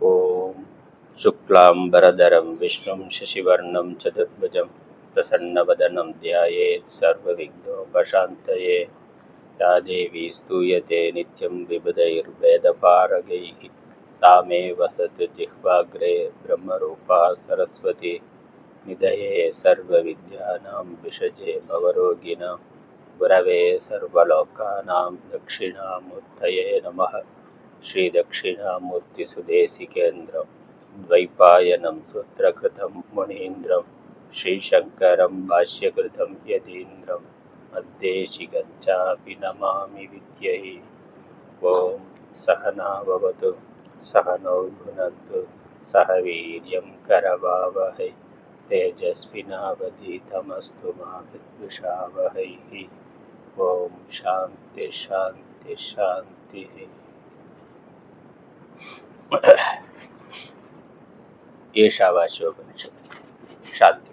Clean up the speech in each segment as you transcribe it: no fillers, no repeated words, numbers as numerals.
ॐ शुक्लाम्बरधरं विष्णुं शशिवर्णं चतुर्भुजं प्रसन्नवदनं ध्यायेत् सर्वविघ्नोपशान्तये। या देवी स्तूयते नित्यं विबुधैर्वेदपारगैः सा मे वसतु जिह्वाग्रे ब्रह्मरूपा सरस्वती। निधये सर्वविद्यानां विषजे भवरोगिणां गुरवे सर्वलोकानां दक्षिणामूर्तये नमः। श्रीदक्षिणामूर्तिसुदेशिकेन्द्रं द्वैपायनं सूत्रकृतं मुनीन्द्रं श्रीशङ्करं भाष्यकृतं यतीन्द्रं मद्देशिकं चापि नमामि विद्यै। ॐ सहना भवतु सहनौ भुनक्तु सह वीर्यं करवावहै तेजस्विनावधीतमस्तु मा विद्विषावहैः। ॐ शान्ति शान्ति शान्तिः। ईशावास्योपनिषत् शान्ति।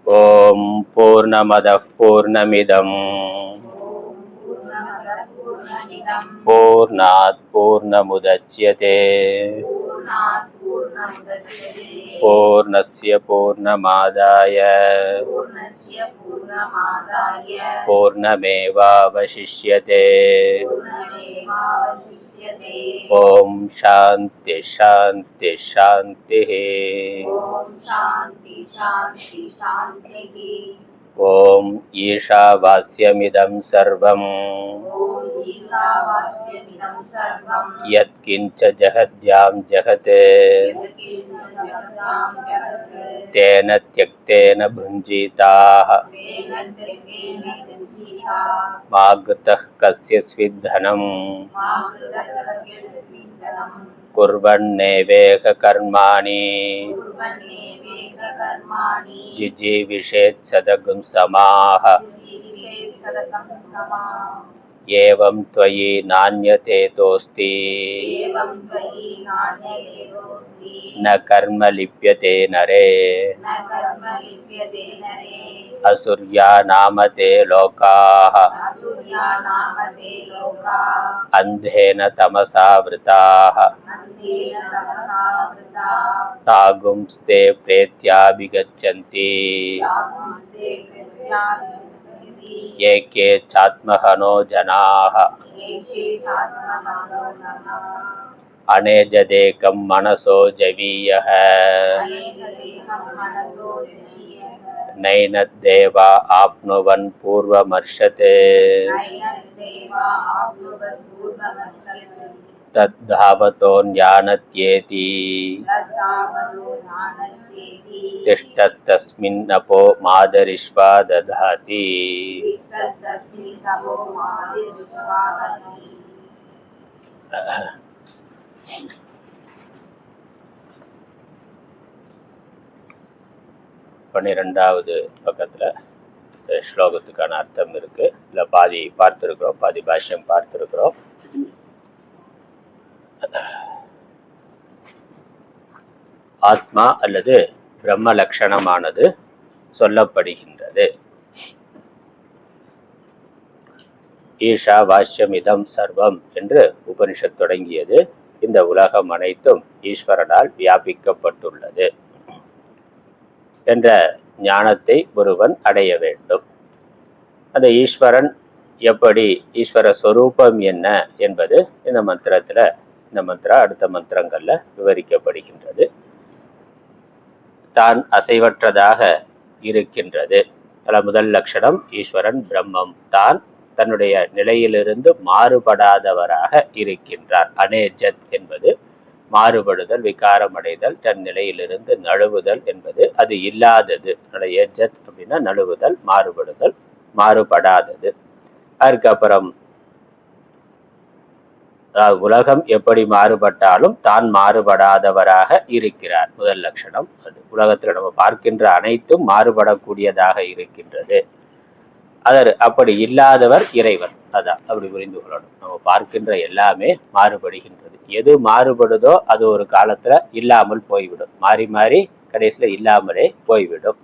ॐ पूर्णमदः पूर्णमिदं पूर्णात् पूर्णमुदच्यते पूर्णस्य पूर्णमादाय पूर्णमेवावशिष्यते। ॐ शान्ति शान्ति शान्तिः। ॐ ईशावास्यमिदं सर्वं यत्किञ्च जगद्यां जगत् तेन त्यक्तेन भुञ्जीताः मा गतः कस्यचित् धनम् कुर्वन्नेवेह कर्माणि जिजीविषेत् सदगुं समाः। एवं त्वयि नान्यतेतोऽस्ति न कर्म लिप्यते नरे। असुर्या नाम ते लोकाः अन्धेन तमसा वृताः तागुंस्ते प्रेत्याभिगच्छन्ति ये के चात्महनो जनाः। अनेजदेकं मनसो जवीयः नैनद्देवा आप्नुवन् पूर्वमर्षते तद्धावतोऽन्यानत्येति तिष्ठत्तस्मिन्नपो मादरिष्वा दधाति। பன்னிரெண்டாவது பக்கத்தில் ஸ்லோகத்துக்கான அர்த்தம் இருக்குது. இல்லை பாதி பார்த்துருக்குறோம், பாதி பாஷ்யம் பார்த்துருக்குறோம். ஆத்மா அல்லது பிரம்ம லட்சணமானது சொல்லப்படுகின்றது. ஈஷா வாஷ்யமிதம் சர்வம் என்று உபனிஷத் தொடங்கியது. இந்த உலகம் அனைத்தும் ஈஸ்வரனால் வியாபிக்கப்பட்டுள்ளது என்ற ஞானத்தை ஒருவன் அடைய வேண்டும். அந்த ஈஸ்வரன் எப்படி, ஈஸ்வர ஸ்வரூபம் என்ன என்பது இந்த மந்திரத்தில், இந்த மந்திரம் அடுத்த மந்திரங்களில் விவரிக்கப்படுகின்றது. தான் அசைவற்றதாக இருக்கின்றது. அதில் முதல் லட்சணம் ஈஸ்வரன் பிரம்மம், தான் தன்னுடைய நிலையிலிருந்து மாறுபடாதவராக இருக்கின்றார். அனேஜத் என்பது மாறுபடுதல், விகாரமடைதல், தன் நிலையிலிருந்து நழுவுதல் என்பது அது இல்லாதது. ஏஜத் அப்படின்னா நழுவுதல், மாறுபடுதல், மாறுபடாதது. அதுக்கப்புறம் உலகம் எப்படி மாறுபட்டாலும் தான் மாறுபடாதவராக இருக்கிறார். முதல் லட்சணம் அது. உலகத்தில் நம்ம பார்க்கின்ற அனைத்தும் மாறுபடக்கூடியதாக இருக்கின்றது. அப்படி இல்லாதவர் இறைவன். அதான் அப்படி புரிந்து கொள்ளணும். நம்ம பார்க்கின்ற எல்லாமே மாறுபடுகின்றது. எது மாறுபடுதோ அது ஒரு காலத்துல இல்லாமல் போய்விடும். மாறி மாறி கடைசியில இல்லாமலே போய்விடும்.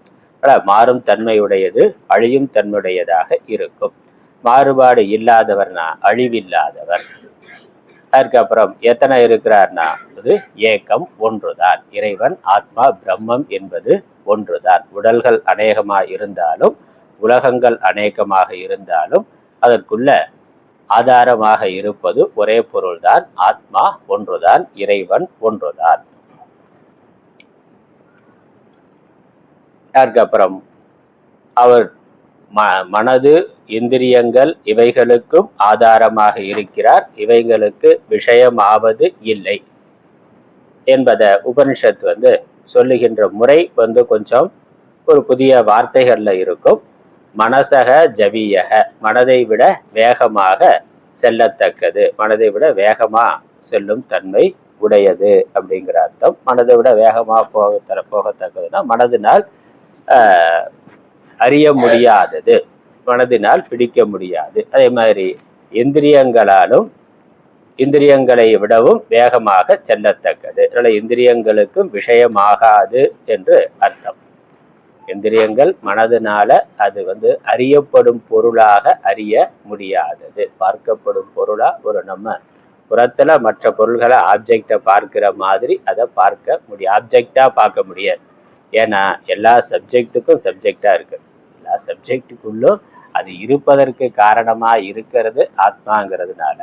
மாறும் தன்மையுடையது, அழியும் தன்மையுடையதாக இருக்கும். மாறுபாடு இல்லாதவர்னா அழிவில்லாதவர். அதுக்கப்புறம் எத்தனை இருக்கிறார்னா அது ஏக்கம் ஒன்றுதான். இறைவன் ஆத்மா பிரம்மம் என்பது ஒன்றுதான். உடல்கள் அநேகமாக இருந்தாலும் உலகங்கள் அநேகமாக இருந்தாலும் அதற்குள்ள ஆதாரமாக இருப்பது ஒரே பொருள்தான். ஆத்மா ஒன்றுதான், இறைவன் ஒன்றுதான். அதுக்கப்புறம் அவர் மனது இந்திரியங்கள் இவைகளுக்கும் ஆதாரமாக இருக்கிறார். இவைகளுக்கு விஷயமாவது இல்லை என்பதை உபனிஷத் சொல்லுகின்ற முறை கொஞ்சம் ஒரு புதிய வார்த்தைகள்ல இருக்கும். மனசக ஜவியக, மனதை விட வேகமாக செல்லத்தக்கது, மனதை விட வேகமா செல்லும் தன்மை உடையது அப்படிங்கிற அர்த்தம். மனதை விட வேகமா போகத்தக்கதுன்னா மனதினால் அறிய முடியாதது, மனதினால் பிடிக்க முடியாது. அதே மாதிரி இந்திரியங்களாலும் இந்திரியங்களை விடவும் வேகமாக செல்லத்தக்கது. அதனால இந்திரியங்களுக்கும் விஷயமாகாது என்று அர்த்தம். இந்திரியங்கள் மனதினால அது அறியப்படும் பொருளாக அறிய முடியாதது, பார்க்கப்படும் பொருளா நம்ம புறத்துல மற்ற பொருள்களை ஆப்ஜெக்டை பார்க்கிற மாதிரி அதை பார்க்க முடியும், ஆப்ஜெக்டா பார்க்க முடியாது. ஏன்னா எல்லா சப்ஜெக்டுக்கும் சப்ஜெக்டா இருக்கு. எல்லா சப்ஜெக்டுக்குள்ளும் அது இருப்பதற்கு காரணமா இருக்கிறது ஆத்மாங்கிறதுனால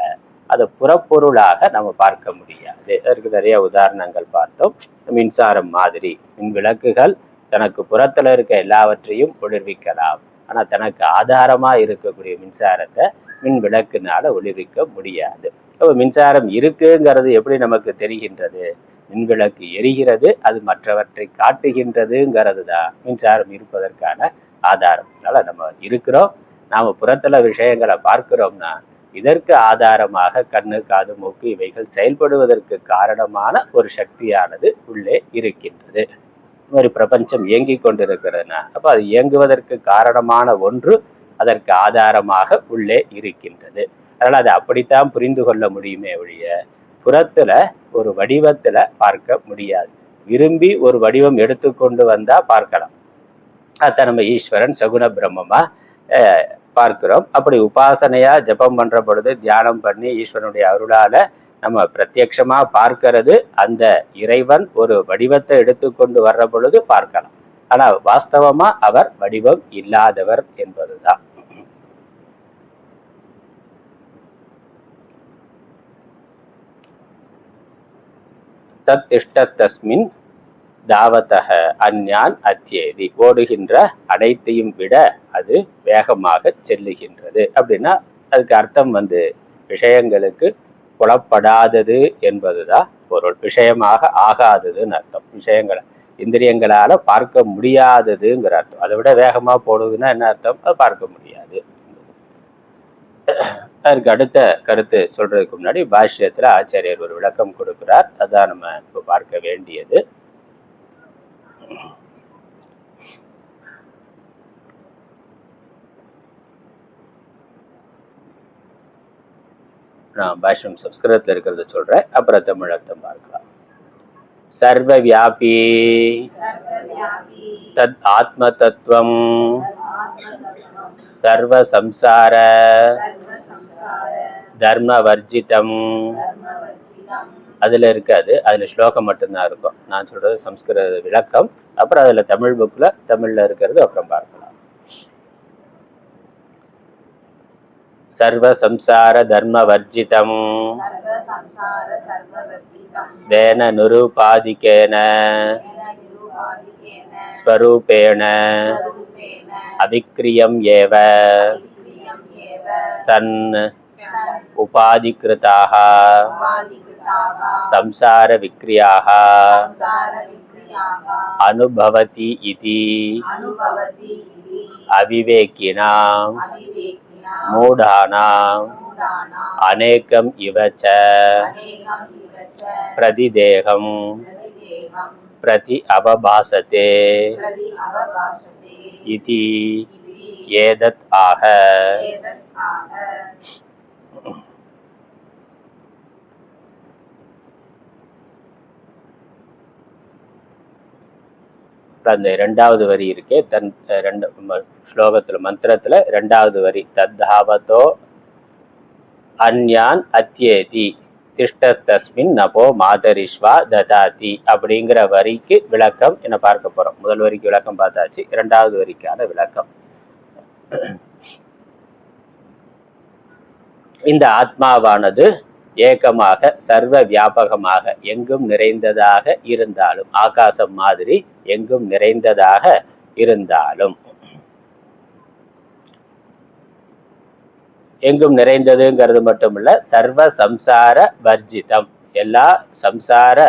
அதை புறப்பொருளாக நம்ம பார்க்க முடியாது. அதற்கு நிறைய உதாரணங்கள் பார்த்தோம். மின்சாரம் மாதிரி மின் விளக்குகள் தனக்கு புறத்துல இருக்க எல்லாவற்றையும் ஒளிர்விக்கலாம். ஆனா தனக்கு ஆதாரமா இருக்கக்கூடிய மின்சாரத்தை மின் விளக்குனால ஒளிர்விக்க முடியாது. அப்ப மின்சாரம் இருக்குங்கிறது எப்படி நமக்கு தெரிகின்றது? மின்விளக்கு எரிகிறது, அது மற்றவற்றை காட்டுகின்றதுங்கிறது தான் மின்சாரம் இருப்பதற்கான ஆதாரம். அதனால நம்ம இருக்கிறோம், நாம புறத்துல விஷயங்களை பார்க்கிறோம்னா இதற்கு ஆதாரமாக கண்ணு, காது, மூக்கு இவைகள் செயல்படுவதற்கு காரணமான ஒரு சக்தியானது உள்ளே இருக்கின்றது. ஒரு பிரபஞ்சம் இயங்கி கொண்டிருக்கிறதுனா அப்ப அது இயங்குவதற்கு காரணமான ஒன்று அதற்கு ஆதாரமாக உள்ளே இருக்கின்றது. அதனால அதை அப்படித்தான் புரிந்து கொள்ள முடியுமே ஒழிய புறத்துல ஒரு வடிவத்துல பார்க்க முடியாது. விரும்பி ஒரு வடிவம் எடுத்துக்கொண்டு வந்தா பார்க்கலாம். அத நம்ம ஈஸ்வரன் சகுன பிரம்மமா பார்க்கிறோம். அப்படி உபாசனையா ஜபம் பண்ற பொழுது தியானம் பண்ணி ஈஸ்வரனுடைய அருளால நம்ம பிரத்யட்சமா பார்க்கிறது அந்த இறைவன் ஒரு வடிவத்தை எடுத்துக்கொண்டு வர்ற பொழுது பார்க்கலாம். ஆனா வாஸ்தவமா அவர் வடிவம் இல்லாதவர் என்பதுதான். தத் இஷ்டத்தஸ்மின் தாவதக அஞ்ஞான் அத்தியேதி, ஓடுகின்ற அனைத்தையும் விட அது வேகமாக செல்லுகின்றது. அப்படின்னா அதுக்கு அர்த்தம் விஷயங்களுக்கு புலப்படாதது என்பதுதான் பொருள். விஷயமாக ஆகாததுன்னு அர்த்தம். விஷயங்களை இந்திரியங்களால பார்க்க முடியாததுங்கிற அர்த்தம். அதை விட வேகமா போடுதுன்னா என்ன அர்த்தம்? அது பார்க்க முடியாது. அதற்கு அடுத்த கருத்து சொல்றதுக்கு முன்னாடி பாஷ்யத்துல ஆச்சாரியர் ஒரு விளக்கம் கொடுக்கிறார். அதான் நம்ம இப்ப பார்க்க வேண்டியது. நான் பாஷ்யம் சம்ஸ்கிருதத்தில் இருக்கிறத சொல்றேன், அப்புறம் தமிழ் அர்த்தம் பார்க்கலாம். சர்வ வியாபி தத் ஆத்ம தத்துவம் சர்வ சம்சார தர்ம வர்ஜிதம். அதுல இருக்காது, அதுல ஸ்லோகம் மட்டும்தான் இருக்கும். நான் சொல்றது சம்ஸ்கிருத விளக்கம், அப்புறம் அதுல தமிழ் புக்ல தமிழ்ல இருக்கிறது அப்புறம் பார்க்கலாம். சர்வ சம்சார தர்ம வர்ஜிதம் ஸ்வேன நிருபாதிகேன ஸ்வரூபேண அவிக்ரியம் ஏவ சன் உபாதிக்ருதாக சம்சார விக்ரியாக அனுபவதி இதி அவிவேகினாம் மூடானாம் அநேகம் இவச்ச பிரதிதேகம் பிரதி அவபாசதே இதி ஏதத் ஆக. அந்த இரண்டாவது வரி இருக்கே, ரெண்டு ஸ்லோகத்துல மந்திரத்துல இரண்டாவது வரி, தத்தாவதோ அந்யான் அத்யேதி திஷ்ட தஸ்மின் நபோ மாதரிஷ்வா ததாதி அப்படிங்கிற வரிக்கு விளக்கம் என்ன பார்க்க போறோம். முதல் வரிக்கு விளக்கம் பார்த்தாச்சு, இரண்டாவது வரிக்கான விளக்கம். இந்த ஆத்மாவானது ஏகமாக சர்வ வியாபகமாக எங்கும் நிறைந்ததாக இருந்தாலும், ஆகாசம் மாதிரி எங்கும் நிறைந்ததாக இருந்தாலும், எங்கும் நிறைந்ததுங்கிறது மட்டுமல்ல, சர்வ சம்சார வர்ஜிதம், எல்லா சம்சார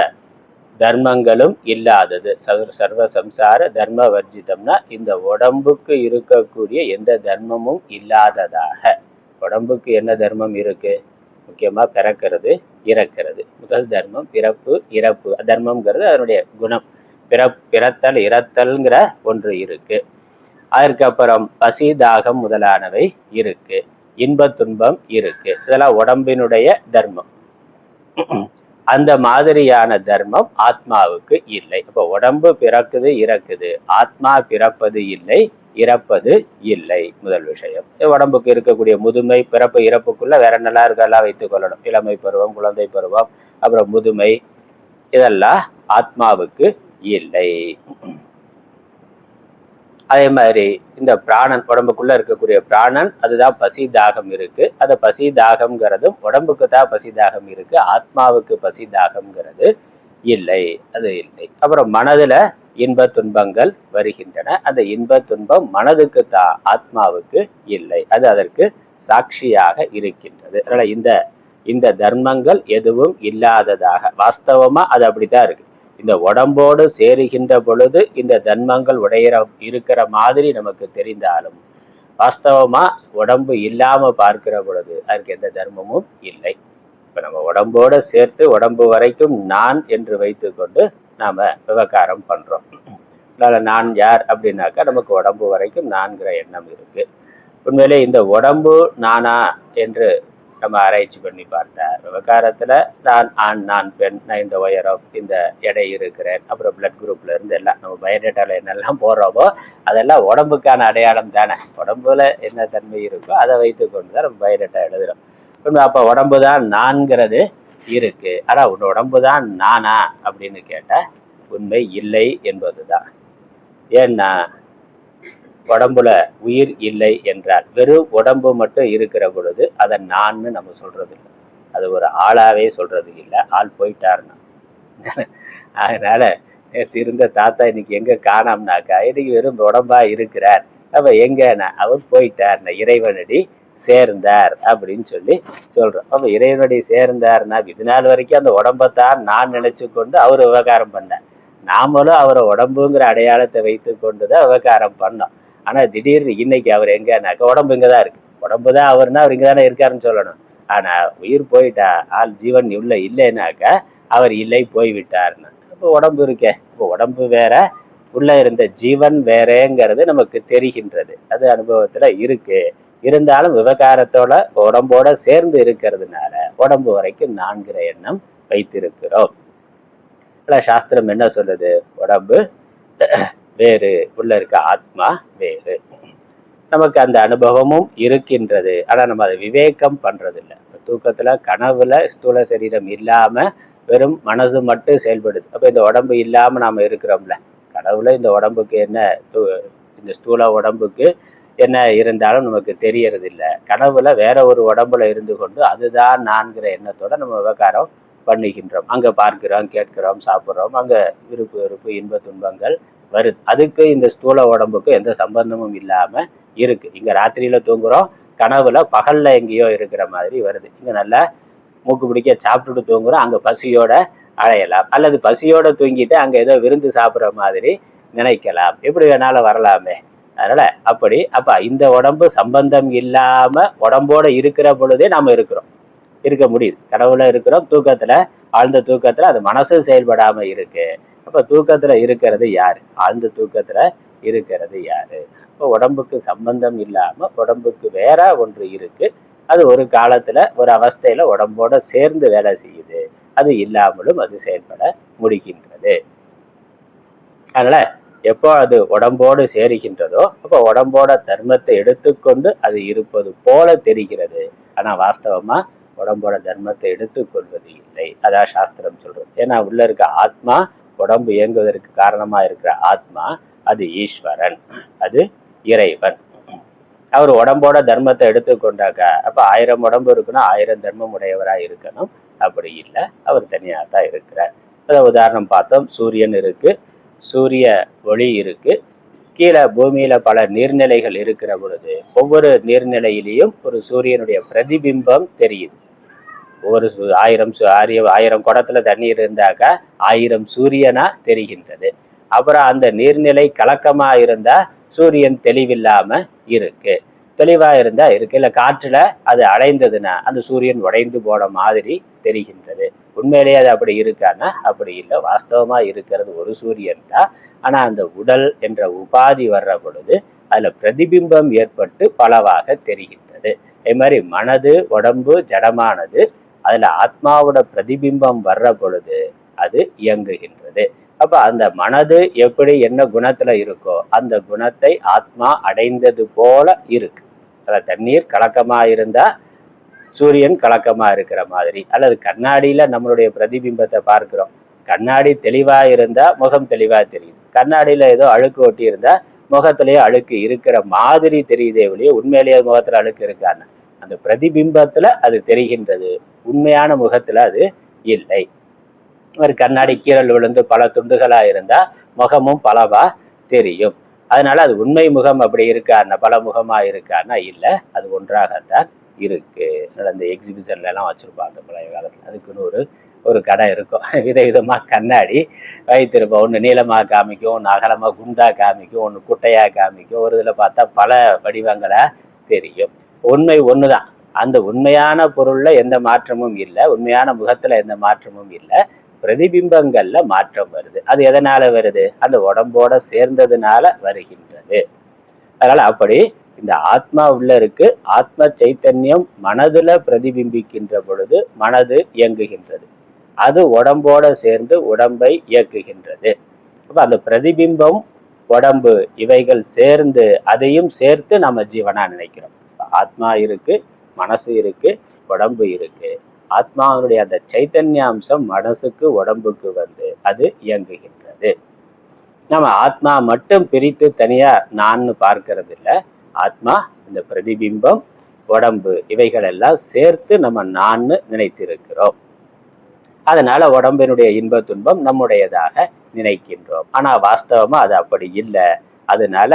தர்மங்களும் இல்லாதது. சர்வ சம்சார தர்ம வர்ஜிதம்னா இந்த உடம்புக்கு இருக்கக்கூடிய எந்த தர்மமும் இல்லாததாக. உடம்புக்கு என்ன தர்மம் இருக்கு? முக்கியமா பிறக்கிறது, இறக்கிறது. முதல் தர்மம் பிறப்பு, இறப்பு. தர்மம்ங்கிறது அதனுடைய குணம். பிறத்தல் இறத்தல்ங்கிற ஒன்று இருக்கு. அதற்கு அப்புறம் பசி தாகம் முதலானவை இருக்கு, இன்ப துன்பம் இருக்கு. இதெல்லாம் உடம்பினுடைய தர்மம். அந்த மாதிரியான தர்மம் ஆத்மாவுக்கு இல்லை. இப்போ உடம்பு பிறக்குது இறக்குது, ஆத்மா பிறப்பது இல்லை இறப்பது இல்லை. முதல் விஷயம். உடம்புக்கு இருக்கக்கூடிய முதுமை, பிறப்பு, இறப்புக்குள்ள வேற நல்லா இருக்கெல்லாம் வைத்துக் கொள்ளணும். இளமை பருவம், குழந்தை பருவம், அப்புறம் முதுமை, இதெல்லாம் ஆத்மாவுக்கு இல்லை. அதே மாதிரி இந்த பிராணன், உடம்புக்குள்ள இருக்கக்கூடிய பிராணன், அதுதான் பசி தாகம் இருக்கு. அந்த பசி தாகம்ங்கிறதும் உடம்புக்கு தான் பசி தாகம் இருக்கு, ஆத்மாவுக்கு பசி தாகம்ங்கிறது இல்லை, அது இல்லை. அப்புறம் மனதுல இன்ப துன்பங்கள் வருகின்றன. அந்த இன்ப துன்பம் மனதுக்கு தான், ஆத்மாவுக்கு இல்லை. அது அதற்கு சாட்சியாக இருக்கின்றது. அதனால இந்த தர்மங்கள் எதுவும் இல்லாததாக, வாஸ்தவமா அது அப்படித்தான் இருக்கு. இந்த உடம்போடு சேருகின்ற பொழுது இந்த தர்மங்கள் இருக்கிற மாதிரி நமக்கு தெரிந்தாலும், வாஸ்தவமா உடம்பு இல்லாம பார்க்கிற பொழுது அதற்கு எந்த தர்மமும் இல்லை. இப்ப நம்ம உடம்போட சேர்த்து உடம்பு வரைக்கும் நான் என்று வைத்துக்கொண்டு நாம விவகாரம் பண்றோம். அதனால நான் யார் அப்படின்னாக்கா நமக்கு உடம்பு வரைக்கும் நான்கிற எண்ணம் இருக்கு. உண்மையிலே இந்த உடம்பு நானா என்று நம்ம ஆராய்ச்சி பண்ணி பார்த்தா, விவகாரத்துல நான் ஆண், நான் பெண், நான் இந்த உயரம், இந்த எடை இருக்கிறேன், அப்புறம் பிளட் குரூப்ல இருந்து எல்லாம் நம்ம பயோடேட்டால என்னெல்லாம் போடுறோமோ அதெல்லாம் உடம்புக்கான அடையாளம் தானே. உடம்புல என்ன தன்மை இருக்கோ அதை வைத்து கொண்டுதான் நம்ம பயோடேட்டா எழுதுறோம். அப்ப உடம்பு தான் நான்கிறது இருக்கு. ஆனா உடம்பு தான் நானா அப்படின்னு கேட்டா உண்மை இல்லை என்பதுதான். ஏன்னா உடம்புல உயிர் இல்லை என்றால், வெறும் உடம்பு மட்டும் இருக்கிற பொழுது அதை நான்னு நம்ம சொல்றது இல்லை. அது ஒரு ஆளாவே சொல்றது இல்லை, ஆள் போயிட்டாருன்னா. அதனால இருந்த தாத்தா இன்னைக்கு எங்க காணோம்னாக்கா, இன்னைக்கு வெறும் உடம்பா இருக்கிறார். அப்ப எங்கன்னா அவர் போயிட்டார், இறைவனடி சேர்ந்தார் அப்படின்னு சொல்லி சொல்றோம். அப்ப இறைவனடி சேர்ந்தார்னா இது நாள் வரைக்கும் அந்த உடம்பைத்தான் நான் நினைச்சு கொண்டு அவர் விவகாரம் பண்ணார். நாமளும் அவரை உடம்புங்கிற அடையாளத்தை வைத்து கொண்டுதான் விவகாரம் பண்ணோம். ஆனா திடீர்னு இன்னைக்கு அவர் எங்கன்னாக்கா உடம்பு இங்கதான் இருக்கு. உடம்பு தான் அவர்னா அவர் இங்கதானே இருக்காருன்னு சொல்லணும். ஆனா உயிர் போயிட்டா, ஆள் ஜீவன் உள்ள இல்லைன்னாக்கா அவர் இல்லை போய்விட்டார்னா, இப்போ உடம்பு இருக்கே. இப்போ உடம்பு வேற, உள்ள இருந்த ஜீவன் வேறேங்கிறது நமக்கு தெரிகின்றது. அது அனுபவத்துல இருக்கு. இருந்தாலும் விவகாரத்தோட உடம்போட சேர்ந்து இருக்கிறதுனால உடம்பு வரைக்கும் நான்கிற எண்ணம் வைத்திருக்கிறோம். சாஸ்திரம் என்ன சொல்லுது? உடம்பு வேறு, உள்ள இருக்க ஆத்மா வேறு. நமக்கு அந்த அனுபவமும் இருக்கின்றது. ஆனா நம்ம அதை விவேகம் பண்றது இல்லை. தூக்கத்துல கனவுல ஸ்தூல சரீரம் இல்லாம வெறும் மனசு மட்டும் செயல்படுது. அப்ப இந்த உடம்பு இல்லாம நாம இருக்கிறோம்ல, கனவுல இந்த உடம்புக்கு என்ன, இந்த ஸ்தூல உடம்புக்கு என்ன இருந்தாலும் நமக்கு தெரியறது இல்லை. கனவுல வேற ஒரு உடம்புல இருந்து கொண்டு அதுதான் நான்கிற எண்ணத்தோட நம்ம விவகாரம் பண்ணுகின்றோம். அங்க பார்க்கிறோம், கேட்கிறோம், சாப்பிட்றோம், அங்க விருப்பு வெறுப்பு, இன்ப துன்பங்கள் வருது. அதுக்கு இந்த ஸ்தூல உடம்புக்கு எந்த சம்பந்தமும் இல்லாம இருக்கு. இங்க ராத்திரியில தூங்குறோம், கனவுல பகல்ல எங்கேயோ இருக்கிற மாதிரி வருது. இங்க நல்லா மூக்கு பிடிக்க சாப்பிட்டுட்டு தூங்குறோம், அங்க பசியோட அழையலாம். அல்லது பசியோட தூங்கிட்டு அங்க ஏதோ விருந்து சாப்பிட்ற மாதிரி நினைக்கலாம். எப்படி வேணாலும் வரலாமே. அதனால அப்ப இந்த உடம்பு சம்பந்தம் இல்லாம உடம்போட இருக்கிற பொழுதே நாம இருக்கிறோம், இருக்க முடியுது. கனவுல இருக்கிறோம், தூக்கத்துல, ஆழ்ந்த தூக்கத்துல அது மனசு செயல்படாம இருக்கு. அப்ப தூக்கத்துல இருக்கிறது யாரு? ஆழ்ந்த தூக்கத்துல இருக்கிறது யாரு? இப்போ உடம்புக்கு சம்பந்தம் இல்லாம உடம்புக்கு வேற ஒன்று இருக்கு. அது ஒரு காலத்துல ஒரு அவஸ்தையில உடம்போட சேர்ந்து வேலை செய்யுது. அது இல்லாமலும் அது செயல்பட முடிகின்றது. அதனால எப்போ அது உடம்போடு சேருகின்றதோ அப்போ உடம்போட தர்மத்தை எடுத்துக்கொண்டு அது இருப்பது போல தெரிகிறது. ஆனா வாஸ்தவமா உடம்போட தர்மத்தை எடுத்துக்கொள்வது இல்லை. அதான் சாஸ்திரம் சொல்றது. ஏன்னா உள்ள இருக்க ஆத்மா, உடம்பு இயங்குவதற்கு காரணமா இருக்கிற ஆத்மா அது ஈஸ்வரன், அது இறைவன். அவர் உடம்போட தர்மத்தை எடுத்துக்கொண்டாக்கா அப்ப 1000 உடம்பு இருக்குன்னா 1000 தர்மம் உடையவரா இருக்கணும். அப்படி இல்லை, அவர் தனியாக தான் இருக்கிறார். அதை உதாரணம் பார்த்தோம். சூரியன் இருக்கு, சூரிய ஒளி இருக்கு, கீழே பூமியில பல நீர்நிலைகள் இருக்கிற பொழுது ஒவ்வொரு நீர்நிலையிலையும் ஒரு சூரியனுடைய பிரதிபிம்பம் தெரியுது. ஒவ்வொரு 1000 குடத்துல தண்ணீர் இருந்தாக்கா 1000 சூரியனா தெரிகின்றது. அப்புறம் அந்த நீர்நிலை கலக்கமா இருந்தா சூரியன் தெளிவில்லாம இருக்கு, தெளிவா இருந்தா இருக்கு. இல்ல காற்றுல அது அடைந்ததுன்னா அந்த சூரியன் உடைந்து போன மாதிரி தெரிகின்றது. உண்மையிலேயே அது அப்படி இருக்கான்னா அப்படி இல்லை, வாஸ்தவமா இருக்கிறது ஒரு சூரியன் தான். ஆனா அந்த உடல் என்ற உபாதி வர்ற பொழுது அதுல பிரதிபிம்பம் ஏற்பட்டு பலவாக தெரிகின்றது. அதே மாதிரி மனது உடம்பு ஜடமானது, அதுல ஆத்மாவோட பிரதிபிம்பம் வர்ற பொழுது அது இயங்குகின்றது. அப்ப அந்த மனது எப்படி என்ன குணத்துல இருக்கோ அந்த குணத்தை ஆத்மா அடைந்தது போல இருக்கு. தண்ணீர் கலக்கமா இருந்தா சூரியன் கலக்கமா இருக்கிற மாதிரி, அல்லது கண்ணாடியில நம்மளுடைய பிரதிபிம்பத்தை பார்க்கிறோம், கண்ணாடி தெளிவா இருந்தா முகம் தெளிவா தெரியுது, கண்ணாடியில ஏதோ அழுக்கு ஒட்டி இருந்தா முகத்திலேயே அழுக்கு இருக்கிற மாதிரி தெரியுதே ஒழிய உண்மையிலேயே முகத்துல அழுக்கு இருக்கான்னு அந்த பிரதிபிம்பத்துல அது தெரிகின்றது. உண்மையான முகத்துல அது இல்லை. ஒரு கண்ணாடி கீறல் விழுந்து பல துண்டுகளா இருந்தா முகமும் பலவா தெரியும். அதனால அது உண்மை முகம் அப்படி இருக்கான்னா பல முகமா இருக்கான்னா இல்லை, அது ஒன்றாகத்தான் இருக்கு. அந்த எக்ஸிபிஷன்ல எல்லாம் வச்சிருப்பாங்க பழைய காலத்துல, அதுக்குன்னு ஒரு கடை இருக்கும். விதவிதமா கண்ணாடி வைத்திருப்போம். ஒன்று நீளமா காமிக்கும், ஒன்று அகலமா குண்டா காமிக்கும், ஒன்று குட்டையா காமிக்கும், ஒரு இதுல பார்த்தா பல வடிவங்களா தெரியும். உண்மை ஒண்ணுதான். அந்த உண்மையான பொருள்ல எந்த மாற்றமும் இல்லை, உண்மையான முகத்துல எந்த மாற்றமும் இல்லை, பிரதிபிம்பங்கள்ல மாற்றம் வருது. அது எதனால வருது? அந்த உடம்போட சேர்ந்ததுனால வருகின்றது. அதனால அப்படி இந்த ஆத்மா உள்ள இருக்கு, ஆத்ம சைத்தன்யம் மனதுல பிரதிபிம்பிக்கின்ற பொழுது மனது இயங்குகின்றது, அது உடம்போட சேர்ந்து உடம்பை இயக்குகின்றது. அப்ப அந்த பிரதிபிம்பம் உடம்பு இவைகள் சேர்ந்து அதையும் சேர்த்து நம்ம ஜீவனா நினைக்கிறோம். ஆத்மா இருக்கு, மனசு இருக்கு, உடம்பு இருக்கு. ஆத்மாவுடைய அந்த சைத்தன்ய அம்சம் மனசுக்கு உடம்புக்கு வந்து அது இயங்குகின்றது. நம்ம ஆத்மா மட்டும் பிரித்து தனியா நான்னு பார்க்கறது இல்லை. ஆத்மா இந்த பிரதிபிம்பம் உடம்பு இவைகள் எல்லாம் சேர்த்து நம்ம நான்னு நினைத்திருக்கிறோம். அதனால உடம்பினுடைய இன்ப துன்பம் நம்முடையதாக நினைக்கின்றோம். ஆனா வாஸ்தவமா அது அப்படி இல்லை. அதனால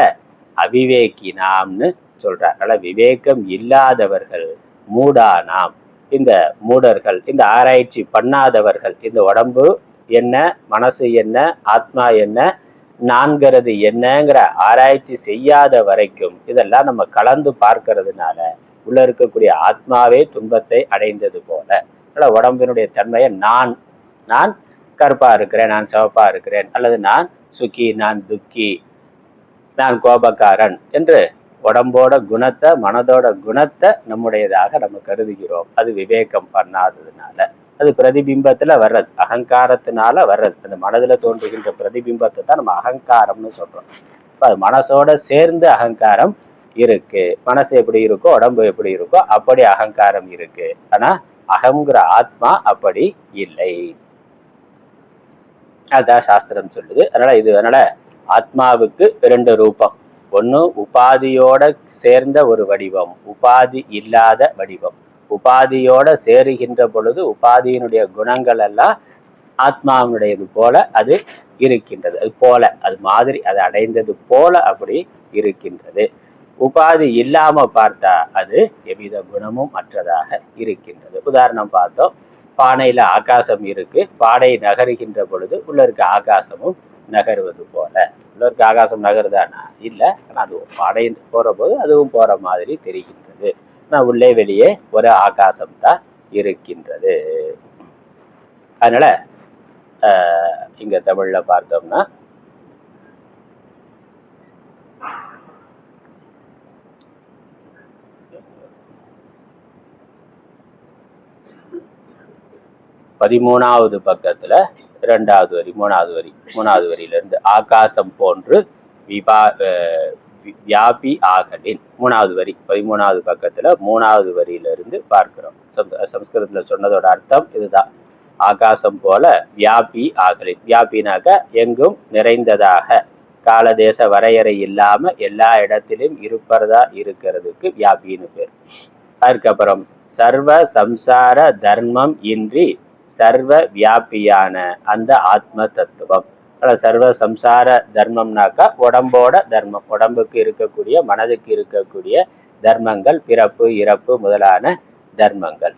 அவிவேகி நாம்னு சொல்றார். அதனால விவேகம் இல்லாதவர்கள், மூடானாம், இந்த மூடர்கள், இந்த ஆராய்ச்சி பண்ணாதவர்கள், இந்த உடம்பு என்ன, மனசு என்ன, ஆத்மா என்ன, நான்கிறது என்னங்கிற ஆராய்ச்சி செய்யாத வரைக்கும் இதெல்லாம் நம்ம கலந்து பார்க்கறதுனால உள்ள இருக்கக்கூடிய ஆத்மாவே துன்பத்தை அடைந்தது போல. அதனால உடம்பினுடைய தன்மையை நான் கருப்பா இருக்கிறேன், நான் சிவப்பா இருக்கிறேன், அல்லது நான் சுக்கி, நான் துக்கி, நான் கோபக்காரன் என்று உடம்போட குணத்தை மனதோட குணத்தை நம்முடையதாக நம்ம கருதுகிறோம். அது விவேகம் பண்ணாததுனால, அது பிரதிபிம்பத்துல வர்றது, அகங்காரத்தினால வர்றது. அந்த மனதுல தோன்றுகின்ற பிரதிபிம்பத்தை தான் நம்ம அகங்காரம்னு சொல்றோம். அது மனசோட சேர்ந்து அகங்காரம் இருக்கு. மனசு எப்படி இருக்கோ உடம்பு எப்படி இருக்கோ அப்படி அகங்காரம் இருக்கு. ஆனா அகங்கிற ஆத்மா அப்படி இல்லை. அதான் சாஸ்திரம் சொல்லுது. அதனால ஆத்மாவுக்கு 2 ரூபம். ஒண்ணு உபாதியோட சேர்ந்த ஒரு வடிவம், உபாதி இல்லாத வடிவம். உபாதியோட சேருகின்ற பொழுது உபாதியினுடைய குணங்கள் எல்லாம் ஆத்மாவினுடையது போல அது இருக்கின்றது. அது போல, அது மாதிரி, அது அடைந்தது போல அப்படி இருக்கின்றது. உபாதி இல்லாம பார்த்தா அது எவ்வித குணமும் அற்றதாக இருக்கின்றது. உதாரணம் பார்த்தோம், பானையில ஆகாசம் இருக்கு, பானை நகருகின்ற பொழுது உள்ள இருக்க ஆகாசமும் நகருவது போல. உள்ள இருக்க ஆகாசம் நகருதானா? இல்லை. ஆனா அது பானை போற போது அதுவும் போற மாதிரி தெரிகின்றது. ஆனா உள்ளே வெளியே ஒரு ஆகாசம் தான் இருக்கின்றது. அதனால இங்க தமிழ்ல பார்த்தோம்னா பதிமூணாவது பக்கத்துல 2வது வரி, 3வது வரியிலிருந்து ஆகாசம் போன்று வியாபி ஆகலின் 3வது வரி, 13வது பக்கத்துல 3வது வரியிலிருந்து பார்க்கிறோம். சம்ஸ்கிருதத்துல சொன்னதோட அர்த்தம் இதுதான். ஆகாசம் போல வியாபி ஆகலின். வியாபினாக்க எங்கும் நிறைந்ததாக, காலதேச வரையறை இல்லாம எல்லா இடத்திலும் இருப்பதா இருக்கிறதுக்கு வியாபின்னு பேர். அதுக்கப்புறம் சர்வ சம்சார தர்மம் இன்றி சர்வ வியாபியான அந்த ஆத்ம தத்துவம். சர்வ சம்சார தர்மம்னாக்கா உடம்போட தர்மம், உடம்புக்கு இருக்கக்கூடிய மனதுக்கு இருக்கக்கூடிய தர்மங்கள், பிறப்பு இறப்பு முதலான தர்மங்கள்.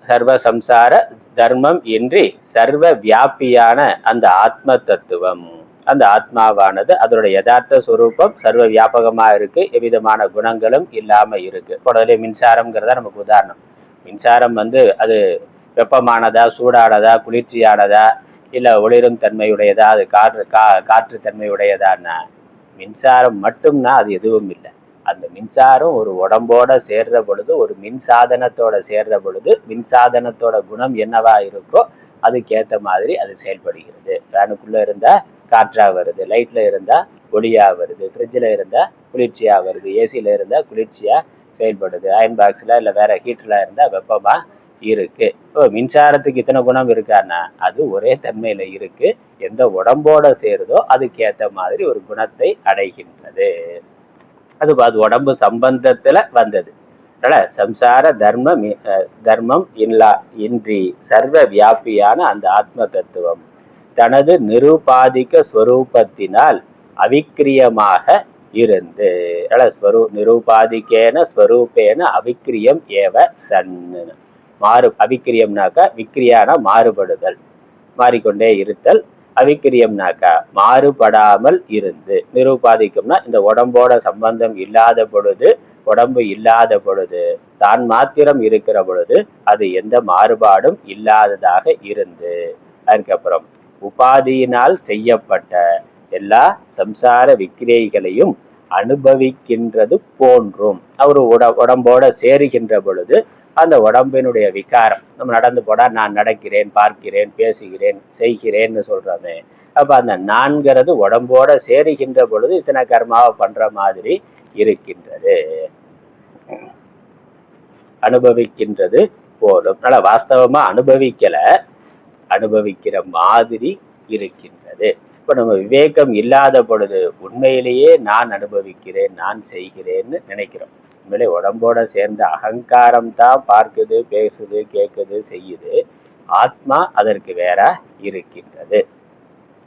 சர்வ சம்சார தர்மம் இன்றி சர்வ வியாபியான அந்த ஆத்ம தத்துவம். அந்த ஆத்மாவானது அதனுடைய யதார்த்த சுரூபம் சர்வ வியாபகமா இருக்கு, எவ்விதமான குணங்களும் இல்லாம இருக்கு. உடனே மின்சாரம்ங்கிறதா நமக்கு உதாரணம். மின்சாரம் அது வெப்பமானதா, சூடானதா, குளிர்ச்சியானதா, இல்ல ஒளிரும் தன்மையுடையதா, அது காற்று தன்மையுடையதான்னா மின்சாரம் மட்டும்னா அது எதுவும் இல்லை. அந்த மின்சாரம் ஒரு உடம்போட சேர்ற பொழுது, ஒரு மின்சாதனத்தோட சேர்ற பொழுது, மின்சாதனத்தோட குணம் என்னவா இருக்கோ அதுக்கேற்ற மாதிரி அது செயல்படுகிறது. ஃபேனுக்குள்ள இருந்தா காற்றா வருது, லைட்ல இருந்தா ஒளியா வருது, ஃப்ரிட்ஜில் இருந்தா குளிர்ச்சியா வருது, ஏசியில இருந்தா குளிர்ச்சியா செயல்படுது, அயன் பாக்ஸ்ல இல்ல வேற ஹீட்டர்ல இருந்தா வெப்பமா இருக்கு. இப்போ மின்சாரத்துக்கு இத்தனை குணம் இருக்கான்னா அது ஒரே தன்மையில இருக்கு. எந்த உடம்போட சேருதோ அதுக்கேற்ற மாதிரி ஒரு குணத்தை அடைகின்றது. அது உடம்பு சம்பந்தத்துல வந்தது. சம்சார தர்மம் இன்றி சர்வ வியாபியான அந்த ஆத்ம தத்துவம் தனது நிருபாதிக்க ஸ்வரூபத்தினால் அவிக்கிரியமாக இருந்து, நிருபாதிக்கேன ஸ்வரூபேன அவிக்கிரியம் ஏவ சன்னு. அவிக்கிரியம்னாக்கா விக்கிரியான மாறுபடுதல், மாறிக்கொண்டே இருத்தல். அவிக்கிரியம்னாக்கா மாறுபடாமல் இருந்து. நிருபாதிக்கம்னா இந்த உடம்போட சம்பந்தம் இல்லாத பொழுது, உடம்பு இல்லாத பொழுது, தான் மாத்திரம் இருக்கிற பொழுது அது எந்த மாறுபாடும் இல்லாததாக இருந்து. அதுக்கப்புறம் உபாதியினால் செய்யப்பட்ட எல்லா சம்சார விக்கிரியைகளையும் அனுபவிக்கின்றது போன்றும். அவர் உடம்போட சேருகின்ற பொழுது அந்த உடம்பினுடைய விகாரம், நம்ம நடந்து போனா நான் நடக்கிறேன், பார்க்கிறேன், பேசுகிறேன், செய்கிறேன்னு சொல்றோமே, அப்ப அந்த நான்கிறது உடம்போட சேருகின்ற பொழுது இத்தனை கர்மாவை பண்ற மாதிரி இருக்கின்றது, அனுபவிக்கின்றது போலும். நல்லா வாஸ்தவமா அனுபவிக்கல, அனுபவிக்கிற மாதிரி இருக்கின்றது. இப்ப நம்ம விவேகம் இல்லாத பொழுது உண்மையிலேயே நான் அனுபவிக்கிறேன், நான் செய்கிறேன்னு நினைக்கிறோம். உண்மையிலே உடம்போட சேர்ந்த அகங்காரம் தான் பார்க்குது, பேசுது, கேட்குது, செய்யுது. ஆத்மா அதற்கு வேற இருக்கின்றது.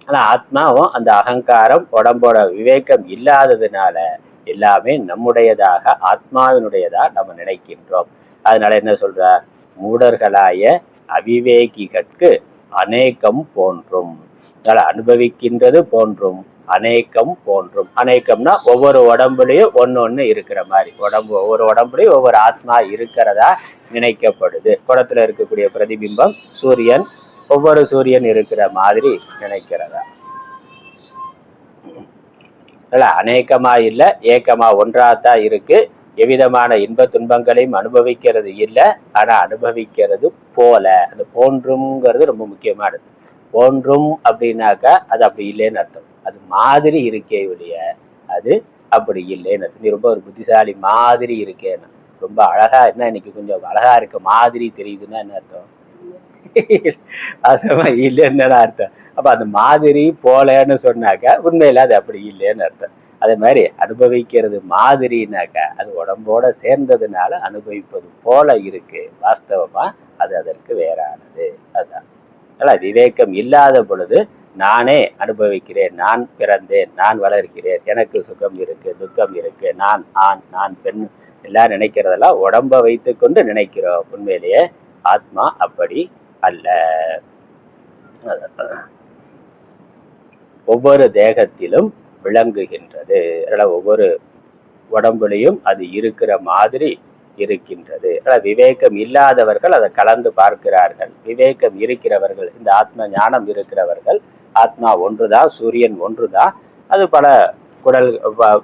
ஆனா ஆத்மாவும் அந்த அகங்காரம் உடம்போட விவேகம் இல்லாததுனால எல்லாமே நம்முடையதாக, ஆத்மாவினுடையதா நம்ம நினைக்கின்றோம். அதனால என்ன சொல்றார், மூடர்களாய அவிவேகிகட்கு அநேகம் போன்றும். அனுபவிக்கின்றது போன்றும், அநேகம் போன்றும். அநேகம்னா ஒவ்வொரு உடம்புலையும் ஒன்னு இருக்கிற மாதிரி, ஒவ்வொரு உடம்புலையும் ஒவ்வொரு ஆத்மா இருக்கிறதா நினைக்கப்படுது. குடத்துல இருக்கக்கூடிய பிரதிபிம்பம் சூரியன், ஒவ்வொரு சூரியன் இருக்கிற மாதிரி நினைக்கிறதா. அநேகமா இல்ல, ஏக்கமா ஒன்றாத்தான் இருக்கு. எவ்விதமான இன்ப துன்பங்களையும் அனுபவிக்கிறது இல்லை, ஆனா அனுபவிக்கிறது போல. அது போன்றும்ங்கிறது ரொம்ப முக்கியமானது. போன்றும் அப்படின்னாக்கா அது அப்படி இல்லைன்னு அர்த்தம். அது மாதிரி இருக்கே ஒழிய அது அப்படி இல்லைன்னு அர்த்தம். நீ ரொம்ப ஒரு புத்திசாலி மாதிரி இருக்கேன்னு, ரொம்ப அழகா என்ன இன்னைக்கு கொஞ்சம் அழகா இருக்க மாதிரி தெரியுதுன்னா என்ன அர்த்தம், அது இல்லைன்னு அர்த்தம். அப்ப அந்த மாதிரி போலன்னு சொன்னாக்கா உண்மையில அது அப்படி இல்லைன்னு அர்த்தம். அதே மாதிரி அனுபவிக்கிறது மாதிரினாக்கா அது உடம்போட சேர்ந்ததுனால அனுபவிப்பது போல இருக்கு. வாஸ்தவமா அது அதற்கு வேறானது. அதுதான் விவேகம் இல்லாத பொழுது நானே அனுபவிக்கிறேன், நான் பிறந்தேன், நான் வளர்கிறேன், எனக்கு சுகம் இருக்கு, துக்கம் இருக்கு, நான் ஆண், நான் பெண் எல்லாம் நினைக்கிறதெல்லாம் உடம்ப வைத்து கொண்டு நினைக்கிறோம். உண்மையிலேயே ஆத்மா அப்படி அல்ல. ஒவ்வொரு தேகத்திலும் விளங்குகின்றது. ஒவ்வொரு உடம்புலையும் அது இருக்கிற மாதிரி இருக்கின்றது. விவேகம் இல்லாதவர்கள் அதை கலந்து பார்க்கிறார்கள். விவேகம் இருக்கிறவர்கள், இந்த ஆத்ம ஞானம் இருக்கிறவர்கள், ஆத்மா ஒன்றுதான், சூரியன் ஒன்றுதான், அது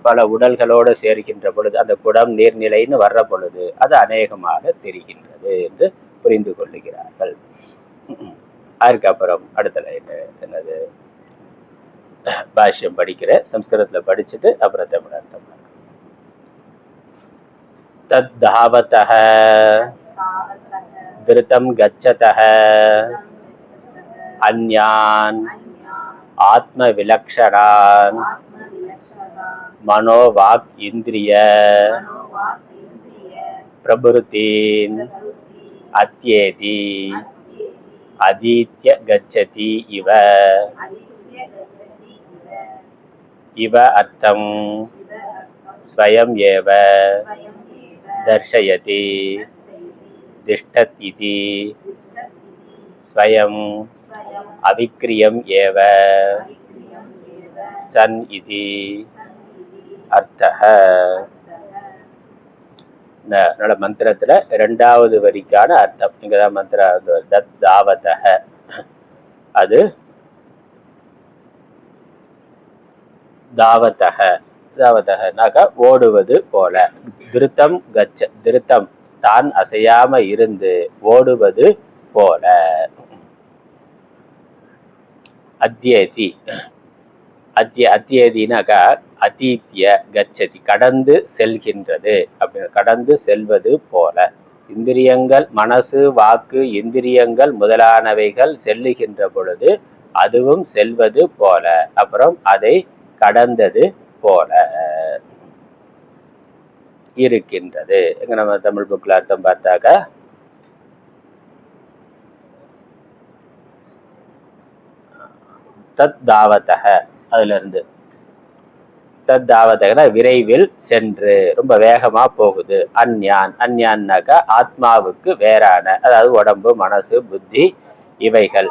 பல உடல்களோடு சேர்கின்ற பொழுது, அந்த குடம் நீர்நிலைன்னு வர்ற பொழுது அது அநேகமாக தெரிகின்றது என்று புரிந்து கொள்ளுகிறார்கள். அதுக்கப்புறம் அடுத்த என்னது, பாஷ்யம் படிக்கிற சம்ஸ்கிருதத்துல படிச்சுட்டு அப்புறம் தமிழ் அர்த்தம். தத்தாவதஹ திருத்தம் கச்சதஹ அந்யான் ஆத்ம விலக்ஷணான் மனோவாக் இந்திரிய பிரபுருத்தீன் அத்யேதி அதீத்ய கச்சதி இவ இவ அர்த்தம் ஸ்வயம் ஏவ தர்ஷயதி திஷ்டத் இதி ஸ்வயம் அவிக்ரியம் ஏவ சன் இதி அர்த்தஹ. இந்த மந்திரத்துல இரண்டாவது வரிக்கான அர்த்தம் இங்கதான் மந்திரம் தத் தாவதஹ. அது தாவதஹ தாவதஹனாக்கா ஓடுவது போல. திருத்தம் கச்ச திருத்தம் தான் அசையாம இருந்து ஓடுவது போல. அத்யேதி அத்யேதினாக்கா அதீத்ய கச்சதி கடந்து செல்கின்றது அப்படின்னு கடந்து செல்வது போல. இந்திரியங்கள் மனசு வாக்கு இந்திரியங்கள் முதலானவைகள் செல்லுகின்ற பொழுது அதுவும் செல்வது போல, அப்புறம் அதை கடந்தது போல இருக்கின்றது. எங்க நம்ம தமிழ் புக்ல அர்த்தம் பார்த்தாக்கா தத் தாவதஹ, அதுல இருந்து தத் தாவதகனா விரைவில் சென்று ரொம்ப வேகமா போகுது. அந்யான் அந்யான்னாக்கா ஆத்மாவுக்கு வேறான, அதாவது உடம்பு மனசு புத்தி இவைகள்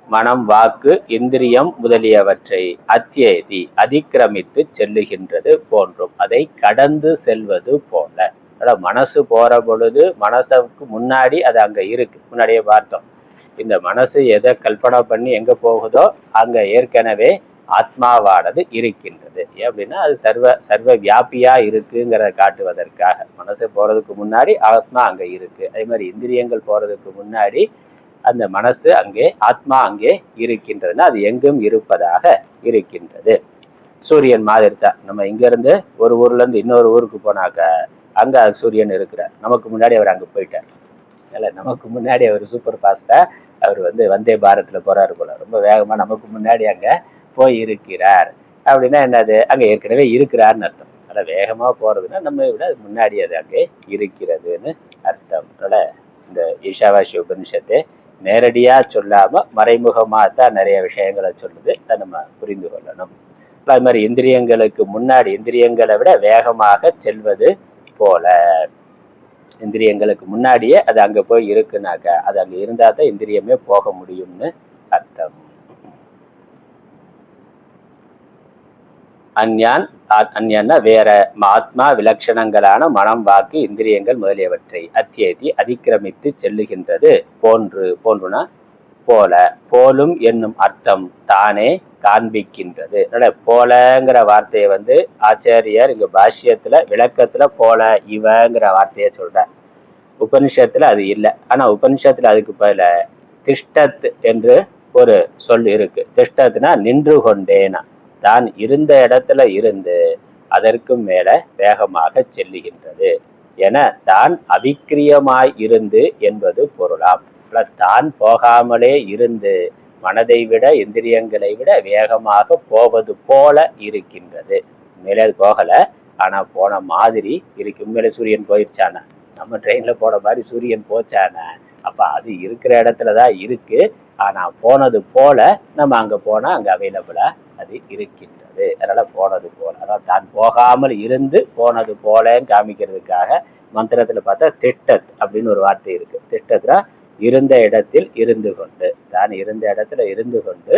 மனம் வாக்கு இந்திரியம் முதலியவற்றை அத்யேதி அதிக்கிரமித்து செல்லுகின்றது போன்றும் அதை கடந்து செல்வது போல. மனசு போற பொழுது மனசுக்கு முன்னாடி அது அங்க இருக்கு. முன்னாடியே பார்த்தோம், இந்த மனசு எதை கல்பனை பண்ணி எங்க போகுதோ அங்க ஏற்கனவே ஆத்மாவானது இருக்கின்றது. அப்படின்னா அது சர்வ வியாபியா இருக்குங்கிறத காட்டுவதற்காக மனசு போறதுக்கு முன்னாடி ஆத்மா அங்க இருக்கு. அதே மாதிரி இந்திரியங்கள் போறதுக்கு முன்னாடி அந்த மனசு அங்கே ஆத்மா அங்கே இருக்கின்றதுன்னா அது எங்கும் இருப்பதாக இருக்கின்றது. சூரியன் மாதிரி தான். நம்ம இங்க இருந்து ஒரு ஊர்ல இருந்து இன்னொரு ஊருக்கு போனாக்க அங்க சூரியன் இருக்கிறார். நமக்கு முன்னாடி அவர் அங்க போயிட்டார். இல்ல நமக்கு முன்னாடி அவர் சூப்பர் ஃபாஸ்டா அவர் வந்தே பாரத்ல போறாரு போல, ரொம்ப வேகமா நமக்கு முன்னாடி அங்க போய் இருக்கிறார். அப்படின்னா என்னது, அங்க ஏற்கனவே இருக்கிறார்னு அர்த்தம். அதனால வேகமா போறதுன்னா நம்ம விட முன்னாடி அது அங்கே இருக்கிறதுன்னு அர்த்தம். அதனால இந்த ஈஷாவாசி உபனிஷத்தை நேரடியா சொல்லாம மறைமுகமா தான் நிறைய விஷயங்களை சொல்லுது. அதை நம்ம புரிந்து கொள்ளணும். அது மாதிரி இந்திரியங்களுக்கு முன்னாடி இந்திரியங்களை விட வேகமாக செல்வது போல. இந்திரியங்களுக்கு முன்னாடியே அது அங்க போய் இருக்குனாக்க அது அங்க இருந்தா தான் இந்திரியமே போக முடியும்னு அர்த்தம். அந்யான் அந்யான்னா வேற, ஆத்மா விலட்சணங்களான மனம் வாக்கு இந்திரியங்கள் முதலியவற்றை அத்தியேதி அதிக்கிரமித்து செல்லுகின்றது போன்று. போன்றுனா போல, போலும் என்னும் அர்த்தம் தானே காண்பிக்கின்றது. போலங்கிற வார்த்தையை ஆச்சாரியர் இங்க பாஷ்யத்துல விளக்கத்துல போல இவங்கிற வார்த்தைய சொல்ற. உபனிஷத்துல அது இல்லை. ஆனா உபனிஷத்துல அதுக்கு பதில திஷ்டத் என்று ஒரு சொல் இருக்கு. திஷ்டத்னா நின்று கொண்டேனா, தான் இருந்த இடத்துல இருந்து அதற்கு மேல வேகமாக செல்லுகின்றது என தான் அவிக்கிரியமாய் இருந்து என்பது பொருளாம். தான் போகாமலே இருந்து மனதை விட இந்திரியங்களை விட வேகமாக போவது போல இருக்கின்றது. உண்மையிலே அது போகல, ஆனா போன மாதிரி இருக்கு. உண்மையிலே சூரியன் போயிடுச்சானா, நம்ம ட்ரெயின்ல போன மாதிரி சூரியன் போச்சானா, அப்ப அது இருக்கிற இடத்துலதான் இருக்கு. ஆனா போனது போல நம்ம அங்க போனா அங்க அவைலபிளா அது இருக்கின்றது. அதனால போனது போல, அதாவது தான் போகாமல் இருந்து போனது போலன்னு காமிக்கிறதுக்காக மந்திரத்துல பார்த்தா திட்டத் அப்படின்னு ஒரு வார்த்தை இருக்கு. திட்டத்துல இருந்த இடத்தில் இருந்து கொண்டு, தான் இருந்த இடத்துல இருந்து கொண்டு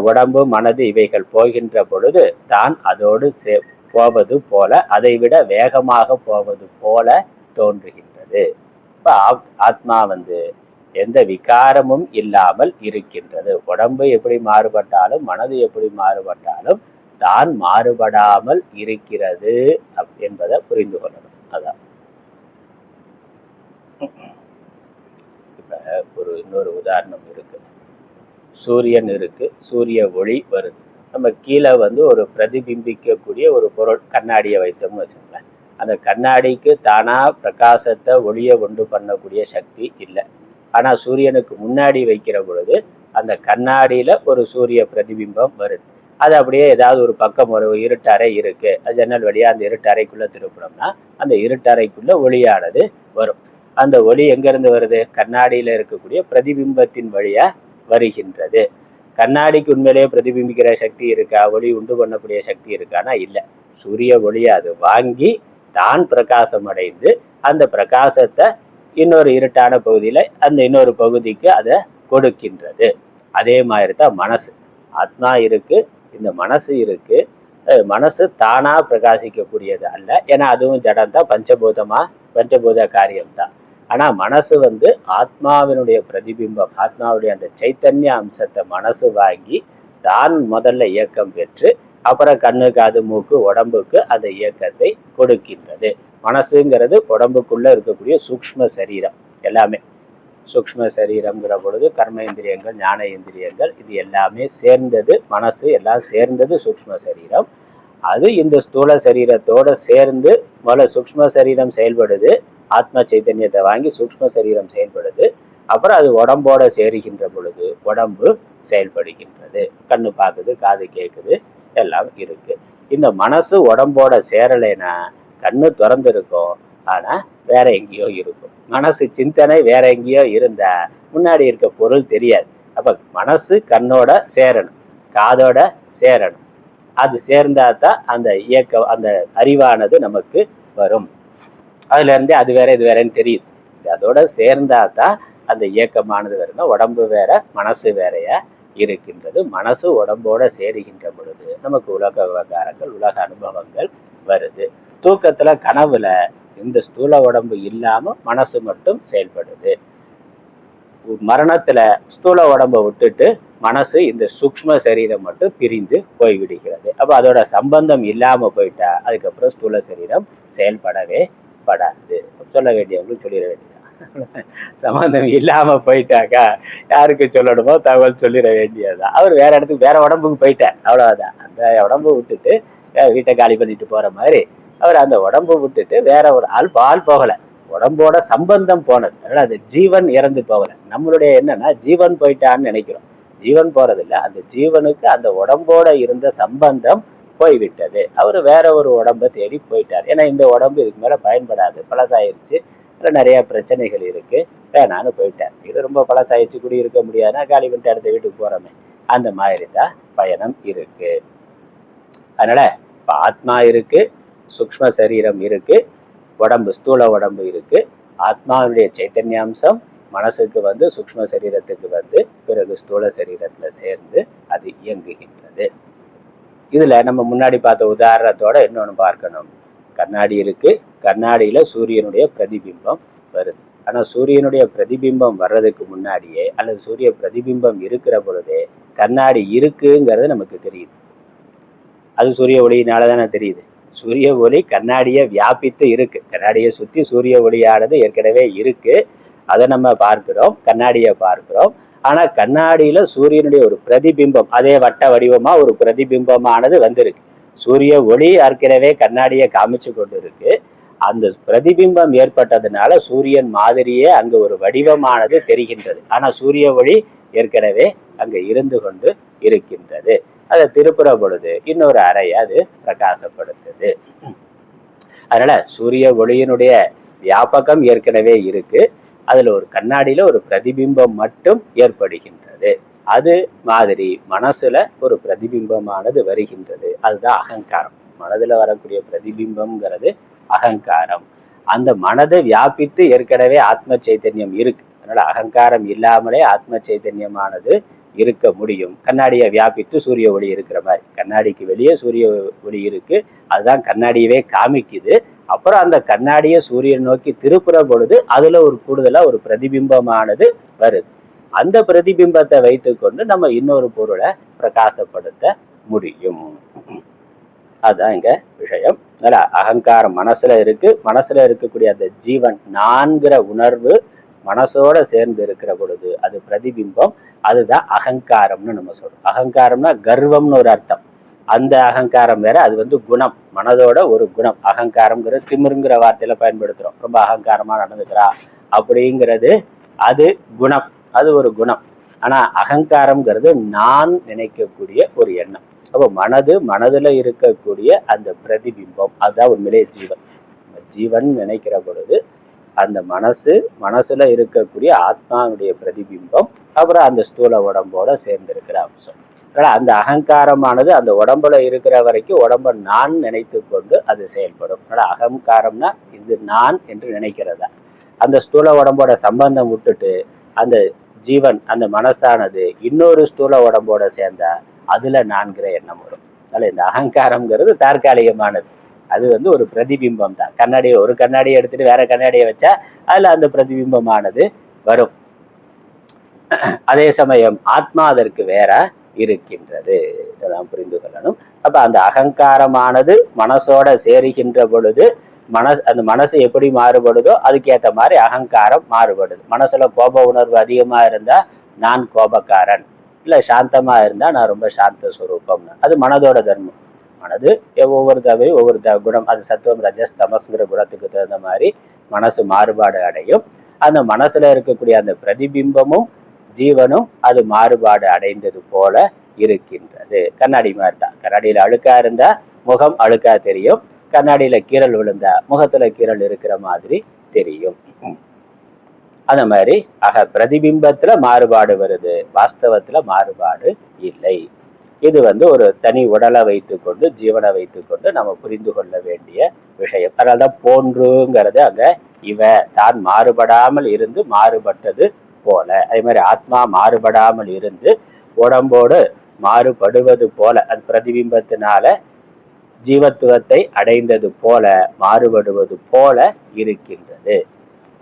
உடம்பு மனது இவைகள் போகின்ற பொழுது தான் அதோடு போவது போல, அதை விட வேகமாக போவது போல தோன்றுகின்றது. இப்ப ஆத்மா எந்த விகாரமும் இல்லாமல் இருக்கின்றது. உடம்பு எப்படி மாறுபட்டாலும் மனது எப்படி மாறுபட்டாலும் தான் மாறுபடாமல் இருக்கிறது என்பதை புரிந்து கொள்ளணும். அதான் இப்ப இன்னொரு உதாரணம் இருக்கு. சூரியன் இருக்கு, சூரிய ஒளி வருது. நம்ம கீழே ஒரு பிரதிபிம்பிக்கக்கூடிய ஒரு பொருள் கண்ணாடியை வைத்தோம்னு வச்சுக்கோங்களேன். அந்த கண்ணாடிக்கு தானா பிரகாசத்தை ஒளியை உண்டு பண்ணக்கூடிய சக்தி இல்லை. ஆனா சூரியனுக்கு முன்னாடி வைக்கிற பொழுது அந்த கண்ணாடியில ஒரு சூரிய பிரதிபிம்பம் வருது. அது அப்படியே ஏதாவது ஒரு பக்கம் ஒரு இருட்டறை இருக்கு, அது ஜன்னல் வழியா அந்த இருட்டறைக்குள்ள திருப்பினோம்னா அந்த இருட்டறைக்குள்ள ஒளியானது வரும். அந்த ஒளி எங்க இருந்து வருது? கண்ணாடியில இருக்கக்கூடிய பிரதிபிம்பத்தின் வழியா வருகின்றது. கண்ணாடிக்கு உண்மையிலேயே பிரதிபிம்பிக்கிற சக்தி இருக்கா? ஒளி உண்டு பண்ணக்கூடிய சக்தி இருக்கானா? இல்லை. சூரிய ஒளியை அது வாங்கி தான் பிரகாசம் அடைந்து அந்த பிரகாசத்தை இன்னொரு இருட்டான பகுதியில அந்த இன்னொரு பகுதிக்கு அதை கொடுக்கின்றது. அதே மாதிரி தான் மனசு. ஆத்மா இருக்கு, இந்த மனசு இருக்கு. மனசு தானா பிரகாசிக்கக்கூடியது அல்ல, ஏன்னா அதுவும் ஜடம் தான், பஞ்சபூத காரியம்தான். ஆனா மனசு ஆத்மாவினுடைய பிரதிபிம்பம், ஆத்மாவுடைய அந்த சைத்தன்ய அம்சத்தை மனசு வாங்கி தான் முதல்ல இயக்கம் பெற்று அப்புறம் கண்ணு காது மூக்கு உடம்புக்கு அந்த இயக்கத்தை கொடுக்கின்றது. மனசுங்கிறது உடம்புக்குள்ள இருக்கக்கூடிய சூக்ஷ்ம சரீரம். எல்லாமே சூக்ஷ்ம சரீரம்ங்கிற பொழுது கர்மேந்திரியங்கள், ஞானேந்திரியங்கள், இது எல்லாமே சேர்ந்தது மனசு, எல்லாம் சேர்ந்தது சூக்ஷ்ம சரீரம். அது இந்த ஸ்தூல சரீரத்தோட சேர்ந்து முதல்ல சூக்ஷ்ம சரீரம் செயல்படுது, ஆத்ம சைத்தன்யத்தை வாங்கி சூக்ஷ்ம சரீரம் செயல்படுது. அப்புறம் அது உடம்போட சேருகின்ற பொழுது உடம்பு செயல்படுகின்றது. கண்ணு பார்க்குது, காது கேட்குது, எல்லாம் இருக்கு. இந்த மனசு உடம்போட சேரலைன்னா கண்ணு திறந்து இருக்கும், ஆனா வேற எங்கேயோ இருக்கும். மனசு சிந்தனை வேற எங்கேயோ இருந்தா முன்னாடி இருக்க பொருள் தெரியாது. அப்ப மனசு கண்ணோட சேரணும், காதோட சேரணும். அது சேர்ந்தாதான் அந்த இயக்கம், அந்த அறிவானது நமக்கு வரும். அதுல இருந்தே அது வேற இது வேறன்னு தெரியுது. அதோட சேர்ந்தாதான் அந்த இயக்கமானது வரும்னா உடம்பு வேற மனசு வேறையா இருக்கின்றது. மனசு உடம்போட சேருகின்ற பொழுது நமக்கு உலக விவகாரங்கள், உலக அனுபவங்கள் வருது. தூக்கத்துல, கனவுல இந்த ஸ்தூல உடம்பு இல்லாம மனசு மட்டும் செயல்படுது. மரணத்துல ஸ்தூல உடம்பை விட்டுட்டு மனசு இந்த சூக்ஷ்ம சரீரம் மட்டும் பிரிந்து போய்விடுகிறது. அப்ப அதோட சம்பந்தம் இல்லாம போயிட்டா அதுக்கப்புறம் ஸ்தூல சரீரம் செயல்படவே படாது. சொல்ல வேண்டியவங்களுக்கு சொல்லிட வேண்டியது. சம்பந்தம் இல்லாம போயிட்டாக்கா யாருக்கு சொல்லணுமோ தகவல் சொல்லிட வேண்டியதுதான். அவர் வேற இடத்துக்கு, வேற உடம்புக்கு போயிட்டார், அவ்வளவுதான். அந்த உடம்பு விட்டுட்டு வீட்டை காலி பண்ணிட்டு போற மாதிரி அவர் அந்த உடம்பு விட்டுட்டு வேற ஒரு ஆள் போகல, உடம்போட சம்பந்தம் போனது. அதனால அந்த ஜீவன் இறந்து போகல. நம்மளுடைய என்னன்னா ஜீவன் போயிட்டான்னு நினைக்கிறோம். ஜீவன் போறதில்லை, அந்த ஜீவனுக்கு அந்த உடம்போட இருந்த சம்பந்தம் போய்விட்டது. அவர் வேற ஒரு உடம்பை தேடி போயிட்டார். ஏன்னா இந்த உடம்பு இதுக்கு மேல பயன்படாது, பழசாயிருச்சு, நிறைய பிரச்சனைகள் இருக்கு, வேணான்னு போயிட்டார். இது ரொம்ப பழசாயிடுச்சு, குடி இருக்க முடியாதுன்னா காலி பண்ணிட்டு அடுத்த வீட்டுக்கு போறோமே, அந்த மாதிரி தான் பயணம் இருக்கு. அதனால இப்ப ஆத்மா இருக்கு, சூக்ஷ்ம சரீரம் இருக்கு, உடம்பு ஸ்தூல உடம்பு இருக்கு. ஆத்மாவுடைய சைத்தன்யாம்சம் மனசுக்கு சூக்ஷ்ம சரீரத்துக்கு பிறகு ஸ்தூல சரீரத்துல சேர்ந்து அது இயங்குகின்றது. இதுல நம்ம முன்னாடி பார்த்த உதாரணத்தோட இன்னொன்னு பார்க்கணும். கண்ணாடி இருக்கு, கண்ணாடியில சூரியனுடைய பிரதிபிம்பம் வருது. ஆனா சூரியனுடைய பிரதிபிம்பம் வர்றதுக்கு முன்னாடியே அல்லது சூரிய பிரதிபிம்பம் இருக்கிற பொழுதே கண்ணாடி இருக்குங்கிறது நமக்கு தெரியுது. அது சூரிய ஒளியினாலதானே தெரியுது. சூரிய ஒளி கண்ணாடியை வியாபித்து இருக்கு, கண்ணாடியை சுற்றி சூரிய ஒளியானது ஏற்கனவே இருக்கு, அதை நம்ம பார்க்கிறோம், கண்ணாடியை பார்க்கிறோம். ஆனா கண்ணாடியில சூரியனுடைய ஒரு பிரதிபிம்பம், அதே வட்ட வடிவமா ஒரு பிரதிபிம்பமானது வந்திருக்கு. சூரிய ஒளி ஏற்கனவே கண்ணாடியை காமிச்சு கொண்டு இருக்கு. அந்த பிரதிபிம்பம் ஏற்பட்டதுனால சூரியன் மாதிரியே அங்கு ஒரு வடிவமானது தெரிகின்றது. ஆனா சூரிய ஒளி ஏற்கனவே அங்க இருந்து கொண்டு இருக்கின்றது. அதை திருப்புற பொழுது இன்னொரு அறையை அது பிரகாசப்படுத்துது. அதனால சூரிய ஒளியினுடைய வியாபகம் ஏற்கனவே இருக்கு, அதுல ஒரு கண்ணாடியில ஒரு பிரதிபிம்பம் மட்டும் ஏற்படுகின்றது. அது மாதிரி மனசுல ஒரு பிரதிபிம்பமானது வருகின்றது. அதுதான் அகங்காரம். மனதுல வரக்கூடிய பிரதிபிம்பம்ங்கிறது அகங்காரம். அந்த மனதை வியாபித்து ஏற்கனவே ஆத்ம சைத்தன்யம் இருக்கு. அதனால அகங்காரம் இல்லாமலே ஆத்ம சைத்தன்யமானது இருக்க முடியும். கண்ணாடியை வியாபித்து சூரிய ஒளி இருக்கிற மாதிரி, கண்ணாடிக்கு வெளியே சூரிய ஒளி இருக்கு, அதுதான் கண்ணாடியவே காமிக்குது. அப்புறம் அந்த கண்ணாடியை சூரியன் நோக்கி திருப்புற பொழுது அதுல ஒரு கூடுதலா ஒரு பிரதிபிம்பமானது வருது. அந்த பிரதிபிம்பத்தை வைத்துக்கொண்டு நம்ம இன்னொரு பொருளை பிரகாசப்படுத்த முடியும். அதுதான் இங்க விஷயம். அகங்காரம் மனசுல இருக்கு, மனசுல இருக்கக்கூடிய அந்த ஜீவன் நான்கிற உணர்வு மனசோட சேர்ந்து இருக்கிற பொழுது அது பிரதிபிம்பம். அதுதான் அகங்காரம்னு நம்ம சொல்றோம். அகங்காரம்னா கர்வம்னு ஒரு அர்த்தம். அந்த அகங்காரம் வேற, அது வந்து குணம், மனதோட ஒரு குணம். அகங்காரம்ங்கிற திமிருங்கிற வார்த்தையில பயன்படுத்துறோம். ரொம்ப அகங்காரமா நடந்துக்கிறா அப்படிங்கிறது அது குணம், அது ஒரு குணம். ஆனா அகங்காரம்ங்கிறது நான் நினைக்கக்கூடிய ஒரு எண்ணம். அப்போ மனதுல இருக்கக்கூடிய அந்த பிரதிபிம்பம், அதுதான் உண்மையிலே ஜீவன். ஜீவன் நினைக்கிற பொழுது அந்த மனசுல இருக்கக்கூடிய ஆத்மாவுடைய பிரதிபிம்பம், அப்புறம் அந்த ஸ்தூல உடம்போட சேர்ந்திருக்கிற அம்சம். அந்த அகங்காரமானது அந்த உடம்புல இருக்கிற வரைக்கும் உடம்ப நான் நினைத்து கொண்டு அது செயல்படும். அகங்காரம்னா இது நான் என்று நினைக்கிறதா. அந்த ஸ்தூல உடம்போட சம்பந்தம் விட்டுட்டு அந்த ஜீவன், அந்த மனசானது இன்னொரு ஸ்தூல உடம்போட சேர்ந்தா அதுல நான்கிற எண்ணம் வரும். அதனால இந்த அகங்காரம்ங்கிறது தற்காலிகமானது. அது வந்து ஒரு பிரதிபிம்பம் தான். ஒரு கண்ணாடியை எடுத்துட்டு வேற கண்ணாடியை வச்சா அதுல அந்த பிரதிபிம்பமானது வரும். அதே சமயம் ஆத்மா அதற்கு வேற இருக்கின்றது. இதெல்லாம் புரிந்து கொள்ளணும். அப்ப அந்த அகங்காரமானது மனசோட சேருகின்ற பொழுது அந்த மனசு எப்படி மாறுபடுதோ அதுக்கேற்ற மாதிரி அகங்காரம் மாறுபடுது. மனசுல கோப உணர்வு அதிகமா இருந்தா நான் கோபக்காரன், இல்ல சாந்தமா இருந்தா நான் ரொம்ப சாந்த சுரூபம். அது மனதோட தர்மம். மனது ஒவ்வொரு தவையும் ஒவ்வொரு குணம், அது சத்துவம் ரஜஸ் தமஸ்ங்கிற குணத்துக்கு தகுந்த மாதிரி மனசு மாறுபாடு அடையும். அந்த மனசுல இருக்கக்கூடிய அந்த பிரதிபிம்பமும் ஜீவனும் அது மாறுபாடு அடைந்தது போல இருக்கின்றது. கண்ணாடி மாதிரி தான். கண்ணாடியில அழுக்கா இருந்தா முகம் அழுக்கா தெரியும், கண்ணாடியில கீறல் விழுந்தா முகத்துல கீறல் இருக்கிற மாதிரி தெரியும். அந்த மாதிரி பிரதிபிம்பத்துல மாறுபாடு வருது, வாஸ்தவத்துல மாறுபாடு இல்லை. இது வந்து ஒரு தனி உடலை வைத்துக்கொண்டு ஜீவனை வைத்துக்கொண்டு நம்ம புரிந்து கொள்ள வேண்டிய விஷயம். அதனால்தான் போன்றுங்கிறது அங்க தான் மாறுபடாமல் இருந்து மாறுபட்டது போல, அதே மாதிரி ஆத்மா மாறுபடாமல் இருந்து உடம்போடு மாறுபடுவது போல, அது பிரதிபிம்பத்தினால ஜீவத்துவத்தை அடைந்தது போல மாறுபடுவது போல இருக்கின்றது.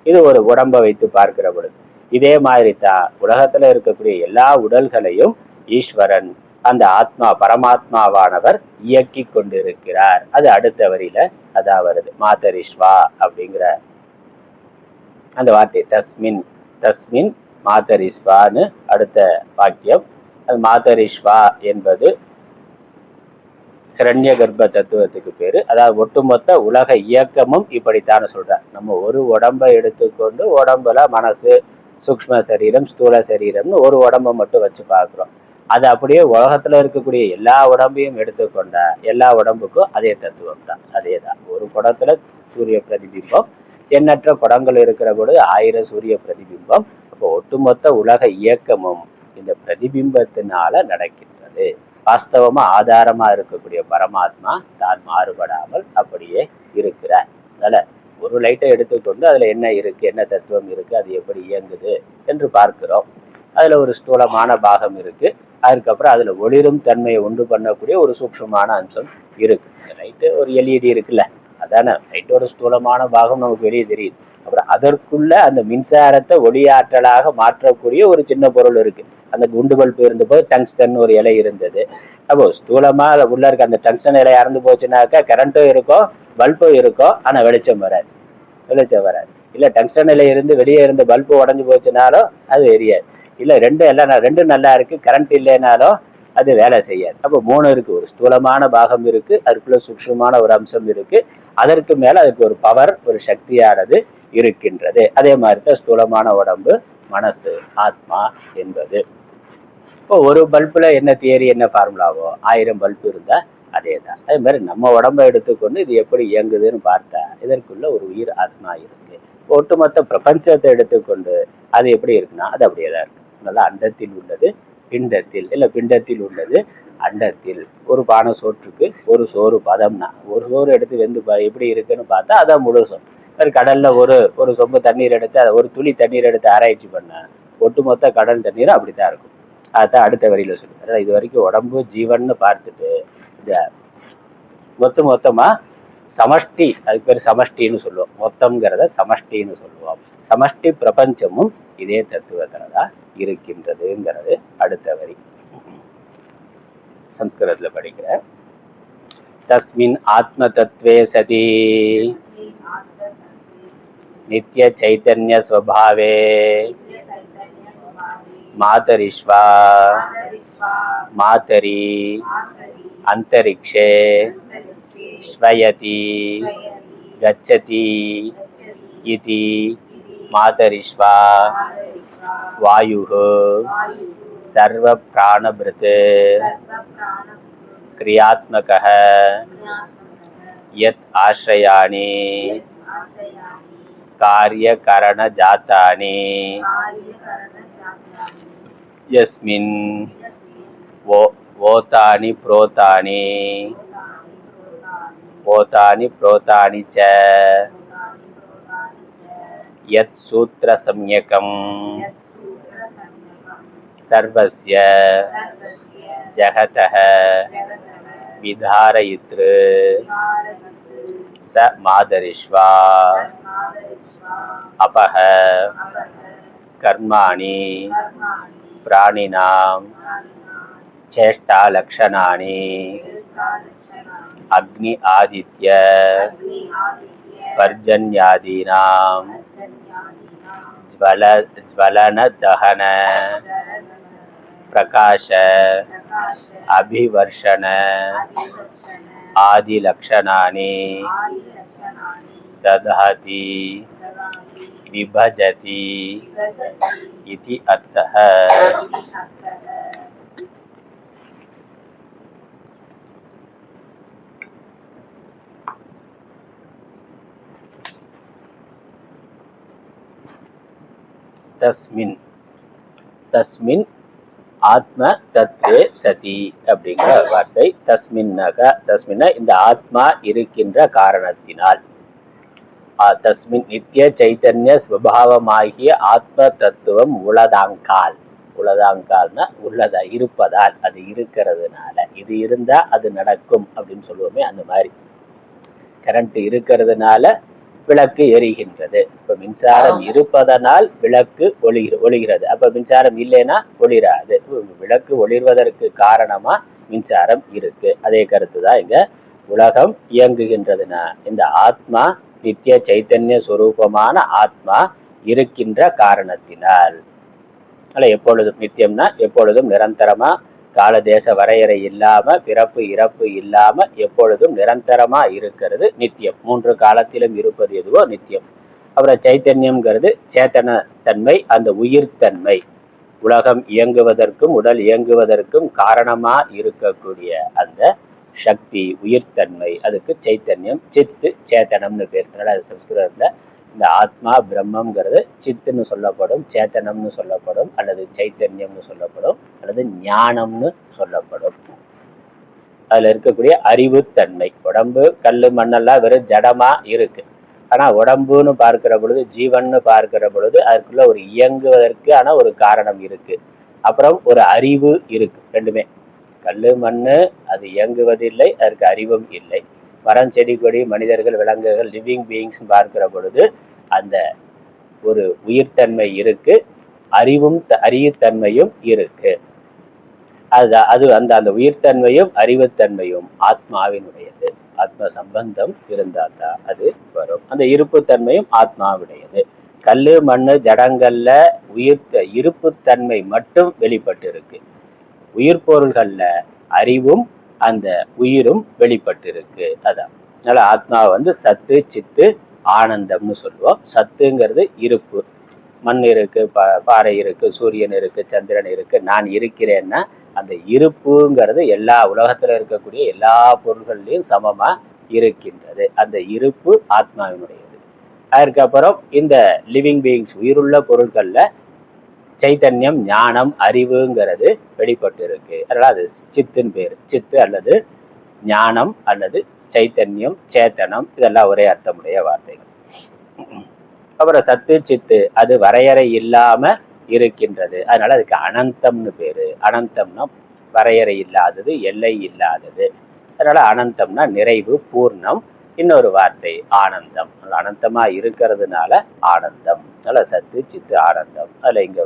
இது ஒரு உடம்பை வைத்து பார்க்கிற பொழுது. இதே மாதிரி தான் உலகத்துல இருக்கக்கூடிய எல்லா உடல்களையும் ஈஸ்வரன், அந்த ஆத்மா பரமாத்மாவானவர் இயக்கி கொண்டிருக்கிறார். அது அடுத்த வரியில அதான் வருது. மாதரிஸ்வா அப்படிங்கிற அந்த வார்த்தை, தஸ்மின் தஸ்மின் மாதரிஸ்வான்னு அடுத்த வாக்கியம். அது மாதரிஸ்வா என்பது கிரண்ய கர்ப்ப தத்துவத்துக்கு பேரு. அதாவது ஒட்டுமொத்த உலக இயக்கமும் இப்படித்தான சொல்ற. நம்ம ஒரு உடம்பை எடுத்துக்கொண்டு உடம்புல மனசு, சூக்ஷ்ம சரீரம், ஸ்தூல சரீரம்னு ஒரு உடம்பை மட்டும் வச்சு பார்க்கிறோம். அது அப்படியே உலகத்துல இருக்கக்கூடிய எல்லா உடம்பையும் எடுத்துக்கொண்டா எல்லா உடம்புக்கும் அதே தத்துவம் தான், அதே தான். ஒரு குடத்துல சூரிய பிரதிபிம்பம், எண்ணற்ற குடங்கள் இருக்கிற பொழுது 1000 சூரிய பிரதிபிம்பம். அப்போ ஒட்டுமொத்த உலக இயக்கமும் இந்த பிரதிபிம்பத்தினால நடக்கின்றது. வாஸ்தவமா ஆதாரமா இருக்கக்கூடிய பரமாத்மா தான் மாறுபடாமல் அப்படியே இருக்கிறார். அதனால ஒரு லைட்டை எடுத்துக்கொண்டு அதுல என்ன இருக்கு, என்ன தத்துவம் இருக்கு, அது எப்படி இயங்குது என்று பார்க்கிறோம். அதுல ஒரு ஸ்தூலமான பாகம் இருக்கு, அதுக்கப்புறம் அதுல ஒளிரும் தன்மையை உண்டு பண்ணக்கூடிய ஒரு சூக்ஷ்மமான அம்சம் இருக்கு. லைட்டு ஒரு எல்இடி இருக்குல்ல, அதான லைட்டோட ஸ்தூலமான பாகம் நமக்கு வெளியே தெரியுது. அப்புறம் அதற்குள்ள அந்த மின்சாரத்தை ஒளியாற்றலாக மாற்றக்கூடிய ஒரு சின்ன பொருள் இருக்கு. அந்த குண்டு பல்பு இருந்தபோது டங்ஸ்டன் ஒரு இலை இருந்தது. அப்போ ஸ்தூலமா உள்ள இருக்க அந்த டங்ஸ்டன் இலை இறந்து போச்சுனாக்கா கரண்ட்டும் இருக்கும், பல்பும் இருக்கும், ஆனா வெளிச்சம் வராது. இல்ல டங்ஸ்டன் இலை இருந்து வெளியே இருந்த பல்பு உடஞ்சு போச்சுனாலும் அது எரியாது. இல்ல ரெண்டும் நல்லா இருக்கு, கரண்ட் இல்லைனாலும் அது வேலை செய்யாது. அப்போ 3 இருக்கு. ஒரு ஸ்தூலமான பாகம் இருக்கு, அதுக்குள்ள சூக்ஷ்மமான ஒரு அம்சம் இருக்கு, அதற்கு மேல அதுக்கு ஒரு பவர், ஒரு சக்தியானது இருக்கின்றது. அதே மாதிரி தான் ஸ்தூலமான உடம்பு, மனசு, ஆத்மா என்பது. இப்போ ஒரு பல்புல என்ன தியரி, என்ன ஃபார்முலாவோ 1000 பல்பு இருந்தா அதே தான். அதே மாதிரி நம்ம உடம்பை எடுத்துக்கொண்டு இது எப்படி இயங்குதுன்னு பார்த்தா இதற்குள்ள ஒரு உயிர் ஆத்மா இருக்கு. ஒட்டுமொத்த பிரபஞ்சத்தை எடுத்துக்கொண்டு அது எப்படி இருக்குன்னா அது அப்படியே தான் இருக்கு. அதனால அண்டத்தில் உள்ளது பிண்டத்தில், இல்ல பிண்டத்தில் உள்ளது அண்டத்தில். ஒரு பானை சோற்றுக்கு ஒரு சோறு பதம்னா ஒரு சோறு எடுத்து வெந்து எப்படி இருக்குன்னு பார்த்தா அதான் முழு சோறு. கடல்ல ஒரு சொம்பு தண்ணீர் எடுத்து அதை ஒரு துளி தண்ணீர் எடுத்து ஆராய்ச்சி பண்ண ஒட்டுமொத்த கடல் தண்ணீரும் அப்படித்தான் இருக்கும். அதான் அடுத்த வரியில சொல்லுங்க. இது வரைக்கும் உடம்பு ஜீவன்னு பார்த்துட்டு இந்த மொத்தமா சமஷ்டி, அதுக்கு பேர் சமஷ்டின்னு சொல்லுவோம். மொத்தம்ங்கிறத சமஷ்டின்னு சொல்லுவோம். சமஷ்டி பிரபஞ்சமும் இதே தத்துவத்துலதான் இருக்கின்றதுங்கிறது அடுத்த வரி. சம்ஸ்கிருதத்துல படிக்கிறேன். தஸ்மின் ஆத்ம தத்வே சதி நித்ய சைத்தன்ய ஸ்வபாவே மாதரிஸ்வா மாதரி அந்தரிக்ஷே ஸ்வயதி கச்சதி இதி மாதரிஷ்வா வாயுः சர்வ பிராணபிருத் கிரியாத்மகः யத் ஆஸ்ரயாணி காரியகரண ஜாத்தானி யஸ்மின் ஓதானி புரோதானி ச யத் சூத்ர சம்யகம் சர்வஸ்ய ஜகதः விதாரயித்ரு ச மாதரிஷ்வா அபஹ கர்மாணி பிராணினாம் சேஷ்டா லக்ஷணானி அக்னி ஆதித்ய பர்ஜன்யாதீனாம் ஜ்வலன தஹன பிரகாஷ அபிவர்ஷன ஆதி லக்ஷணானி ததாதி விபஜதி இதி அர்த்தः. தஸ்மின் தஸ்மின் ஆத்ம தத்வே சதி அப்படிங்கிற வார்த்தை. தஸ்மின்ன இந்த ஆத்மா இருக்கின்ற காரணத்தினால், தஸ்மின் நித்திய சைத்தன்ய ஸ்வபாவமாகிய ஆத்ம தத்துவம் உளதாங்கால்னா உள்ளதா இருப்பதால், அது இருக்கிறதுனால, இது இருந்தா அது நடக்கும் அப்படின்னு சொல்லுவோமே, அந்த மாதிரி. கரண்ட் இருக்கிறதுனால விளக்கு எரிகின்றது. இப்ப மின்சாரம் இருப்பதனால் விளக்கு ஒளிகிறது. அப்ப மின்சாரம் இல்லைன்னா ஒளிராது. விளக்கு ஒளிர்வதற்கு காரணமா மின்சாரம் இருக்கு. அதே கருத்துதான் இங்க உலகம் இயங்குகின்றதுன்னா இந்த ஆத்மா நித்திய சைத்தன்ய சொரூபமான ஆத்மா இருக்கின்ற காரணத்தினால். எப்பொழுதும் நித்தியம்னா எப்பொழுதும் நிரந்தரமா, கால தேச வரையறை இல்லாம, பிறப்பு இறப்பு இல்லாம எப்பொழுதும் நிரந்தரமா இருக்கிறது நித்தியம். 3 காலத்திலும் இருப்பது எதுவோ நித்தியம். அப்புறம் சைத்தன்யம்ங்கிறது சேத்தன தன்மை, அந்த உயிர்த்தன்மை. உலகம் இயங்குவதற்கும் உடல் இயங்குவதற்கும் காரணமா இருக்கக்கூடிய அந்த சக்தி, உயிர்த்தன்மை, அதுக்கு சைத்தன்யம், சித்து சேத்தனம்னு பேர். அதனால சம்ஸ்கிருதத்துல இந்த ஆத்மா பிரம்மங்கிறது சித்துன்னு சொல்லப்படும், சேத்தனம்னு சொல்லப்படும், அல்லது சைத்தன்யம்னு சொல்லப்படும், அல்லது ஞானம்னு சொல்லப்படும். அதுல இருக்கக்கூடிய அறிவுத்தன்மை. உடம்பு கல்லு மண்ணெல்லாம் வெறும் ஜடமா இருக்கு. ஆனா உடம்புன்னு பார்க்கிற பொழுது, ஜீவன்னு பார்க்கிற பொழுது அதுக்குள்ள ஒரு இயங்குவதற்கான ஒரு காரணம் இருக்கு. அப்புறம் ஒரு அறிவு இருக்கு. ரெண்டுமே, கல்லு மண்ணு அது இயங்குவதில்லை, அதற்கு அறிவும் இல்லை. மரம் செடி கொடி மனிதர்கள் விலங்குகள் லிவிங் பீயிங்ஸ் பார்க்கிற பொழுது அந்த ஒரு உயிர்த்தன்மை இருக்கு, அறிவுத்தன்மையும் இருக்கு. அது அந்த உயிர்த்தன்மையும் அறிவுத்தன்மையும் ஆத்மாவினுடையது. ஆத்ம சம்பந்தம் இருந்தால்தான் அது வரும். அந்த இருப்புத்தன்மையும் ஆத்மாவுடையது. கல்லு மண்ணு ஜடங்கள்ல இருப்புத்தன்மை மட்டும் வெளிப்பட்டு இருக்கு. உயிர் பொருள்கள்ல அறிவும் அந்த உயிரும் வெளிப்பட்டு இருக்கு. அதான் அதனால ஆத்மா சத்து சித்து ஆனந்தம்னு சொல்லுவோம். சத்துங்கிறது இருப்பு. மண் இருக்கு, பாறை இருக்கு, சூரியன் இருக்கு, சந்திரன் இருக்கு. நான் இருக்கிறேன்னா அந்த இருப்புங்கிறது எல்லா உலகத்துல இருக்கக்கூடிய எல்லா பொருள்கள்லையும் சமமா இருக்கின்றது. அந்த இருப்பு ஆத்மாவினுடையது. அதுக்கப்புறம் இந்த லிவிங் பீயிங்ஸ் உயிருள்ள பொருட்கள்ல சைத்தன்யம், ஞானம், அறிவுங்கிறது வெளிப்பட்டு இருக்கு. அதனால அது சித்துன்னு பேரு. சித்து அல்லது ஞானம் அல்லது சைத்தன்யம், சேத்தனம், இதெல்லாம் ஒரே அர்த்தமுடைய வார்த்தைகள். அப்புறம் சத்து சித்து அது வரையறை இல்லாம இருக்கின்றது. அதனால அதுக்கு அனந்தம்னு பேரு. அனந்தம்னா வரையறை இல்லாதது, எல்லை இல்லாதது. அதனால அனந்தம்னா நிறைவு, பூர்ணம். இன்னொரு வார்த்தை ஆனந்தம். அனந்தமா இருக்கிறதுனால ஆனந்தம். அதனால சத்து சித்து ஆனந்தம். அதுல இங்க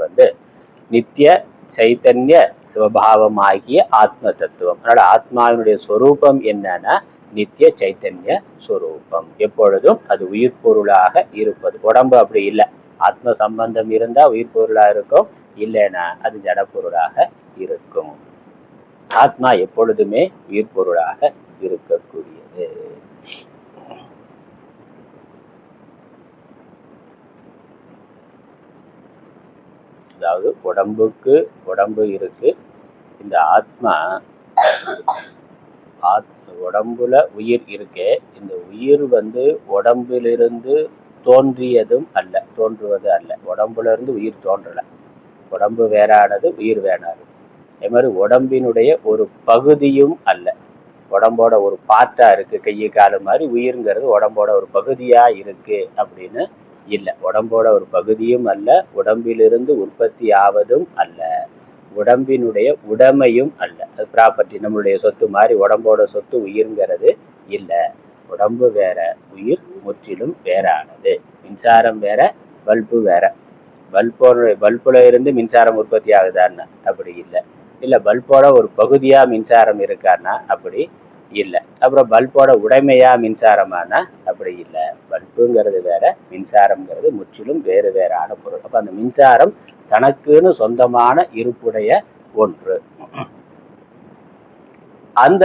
நித்திய சைத்தன்ய சிவபாவமாகிய ஆத்ம தத்துவம். அதனால ஆத்மாவினுடைய சொரூபம் என்னன்னா நித்திய சைத்தன்ய சொரூபம். எப்பொழுதும் அது உயிர் பொருளாக இருப்பது. உடம்பு அப்படி இல்லை. ஆத்ம சம்பந்தம் இருந்தா உயிர் பொருளா இருக்கும், இல்லைன்னா அது ஜட பொருளாக இருக்கும். ஆத்மா எப்பொழுதுமே உயிர் பொருளாக இருக்கக்கூடியது. அதாவது உடம்பு இருக்கு, இந்த ஆத்மா உடம்புல உயிர் இருக்கே, இந்த உயிர் உடம்பிலிருந்து தோன்றியதும் அல்ல, தோன்றுவது அல்ல. உடம்புல இருந்து உயிர் தோன்றல, உடம்பு வேறானது, உயிர் வேறானது. அதே மாதிரி உடம்பினுடைய ஒரு பகுதியும் அல்ல, உடம்போட ஒரு பார்ட்டா இருக்கு, கையை காலு மாதிரி. உயிர்ங்கிறது உடம்போட ஒரு பகுதியா இருக்கு அப்படின்னு இல்லை. உடம்போட ஒரு பகுதியும் அல்ல, உடம்பிலிருந்து உற்பத்தி ஆவதும் அல்ல, உடம்பினுடைய உடைமையும் அல்ல. அது ப்ராப்பர்ட்டி, நம்மளுடைய சொத்து மாதிரி. உடம்போட சொத்து உயிர்ங்கிறது இல்லை. உடம்பு வேற, உயிர் முற்றிலும் வேறானது. மின்சாரம் வேற, பல்பு வேற. பல்புல இருந்து மின்சாரம் உற்பத்தி ஆகுதான்னா அப்படி இல்லை. இல்லை பல்போட ஒரு பகுதியா மின்சாரம் இருக்கான்னா அப்படி இல்லை. அப்புறம் பல்போட உடைமையா மின்சாரமானா அப்படி இல்லை. பல்புங்கிறது வேற, மின்சாரம்ங்கிறது முற்றிலும் வேறு வேறான பொருள். அப்ப அந்த மின்சாரம் தனக்குன்னு சொந்தமான இருப்புடைய ஒன்று. அந்த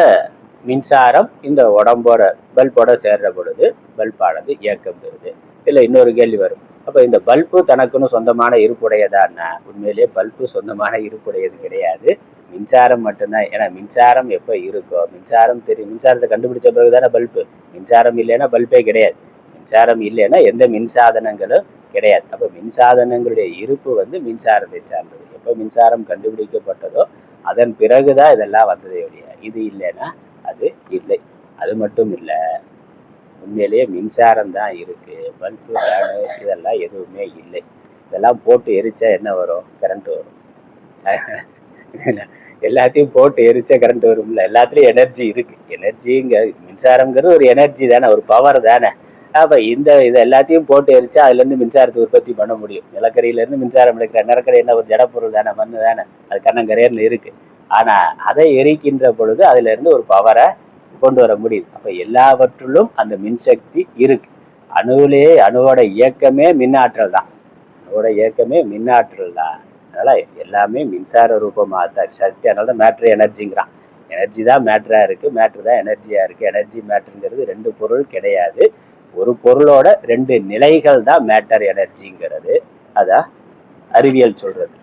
மின்சாரம் இந்த உடம்போட பல்போட சேர்ற பொழுது பல்பானது இயக்கம் பெறுது. இல்லை இன்னொரு கேள்வி வரும், அப்ப இந்த பல்பு தனக்குன்னு சொந்தமான இருப்புடையதான்னா உண்மையிலேயே பல்பு சொந்தமான இருப்புடையது கிடையாது, மின்சாரம் மட்டும்தான். ஏன்னா மின்சாரம் எப்போ இருக்கோ, மின்சாரம் தெரியும், மின்சாரத்தை கண்டுபிடிச்ச பிறகுதானே பல்பு. மின்சாரம் இல்லைன்னா பல்பே கிடையாது, மின்சாரம் இல்லைன்னா எந்த மின்சாதனங்களும் கிடையாது. அப்போ மின்சாதனங்களுடைய இருப்பு மின்சாரத்தை சார்ந்தது. எப்போ மின்சாரம் கண்டுபிடிக்கப்பட்டதோ அதன் பிறகுதான் இதெல்லாம் வந்ததே ஒழிய இது இல்லைன்னா அது இல்லை. அது மட்டும் இல்லை, உண்மையிலேயே மின்சாரம் தான் இருக்கு, பல்பு ஃபேனு இதெல்லாம் எதுவுமே இல்லை. இதெல்லாம் போட்டு எரிச்சா என்ன வரும்? கரண்ட் வரும். எல்லாத்தையும் போட்டு எரிச்சா கரண்ட் வரும்ல. எல்லாத்துலயும் எனர்ஜி இருக்கு. மின்சாரம்ங்கிறது ஒரு எனர்ஜி தானே, ஒரு பவர் தானே. அப்ப இதை எல்லாத்தையும் போட்டு எரிச்சா அதுல இருந்து மின்சாரத்தை உற்பத்தி பண்ண முடியும். நிலக்கரியில இருந்து மின்சாரம் எடுக்கிற, நிலக்கரி என்ன ஒரு ஜடப்பொருள் தானே, மண்ணு தானே, அது கண்ணங்கரையர்னு இருக்கு. ஆனா அதை எரிக்கின்ற பொழுது அதுல இருந்து ஒரு பவரை கொண்டு வர முடியுது. அப்ப எல்லாவற்றிலும் அந்த மின்சக்தி இருக்கு. அணுவோட இயக்கமே மின்னாற்றல் தான், அணுவோட இயக்கமே மின்னாற்றல் தான். அதனால எல்லாமே மின்சார ரூபமா தான் சக்தி. அதனாலதான் மேட்ரு எனர்ஜிங்கிறான். எனர்ஜி தான் மேட்ரா இருக்கு, மேட்ரு தான் எனர்ஜியா இருக்கு. எனர்ஜி மேட்ருங்கிறது ரெண்டு பொருள் கிடையாது, ஒரு பொருளோட ரெண்டு நிலைகள் தான் மேட்டர் எனர்ஜிங்கிறது. அதான் அறிவியல் சொல்றது.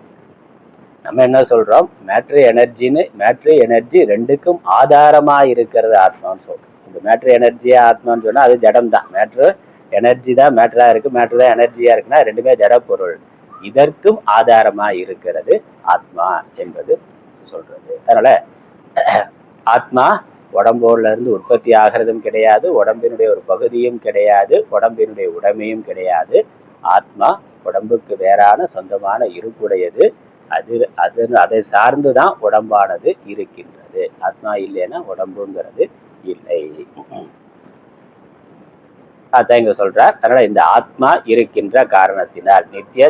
நம்ம என்ன சொல்றோம், மேட்ரு எனர்ஜி ரெண்டுக்கும் ஆதாரமா இருக்கிறது ஆத்மான்னு சொல்றோம். இந்த மேட்ரு எனர்ஜியா ஆத்மான்னு சொன்னா அது ஜடம் தான். மேட்ரு எனர்ஜி தான் மேட்டரா இருக்கு, மேட்ரு தான் எனர்ஜியா இருக்குன்னா ரெண்டுமே ஜட பொருள். இதற்கும் ஆதாரமா இருக்கிறது ஆத்மா என்பது சொல்றது. அதனால ஆத்மா உடம்போல இருந்து உற்பத்தி ஆகிறதும் கிடையாது, உடம்பினுடைய ஒரு பகுதியும் கிடையாது, உடம்பினுடைய உடைமையும் கிடையாது. ஆத்மா உடம்புக்கு வேறான சொந்தமான இருப்புடையது. அதை சார்ந்துதான் உடம்பானது இருக்கின்றது. ஆத்மா இல்லைன்னா உடம்புங்கிறது இல்லை. அதான் இங்க சொல்றார். அதனால இந்த ஆத்மா இருக்கின்ற காரணத்தினால், நித்திய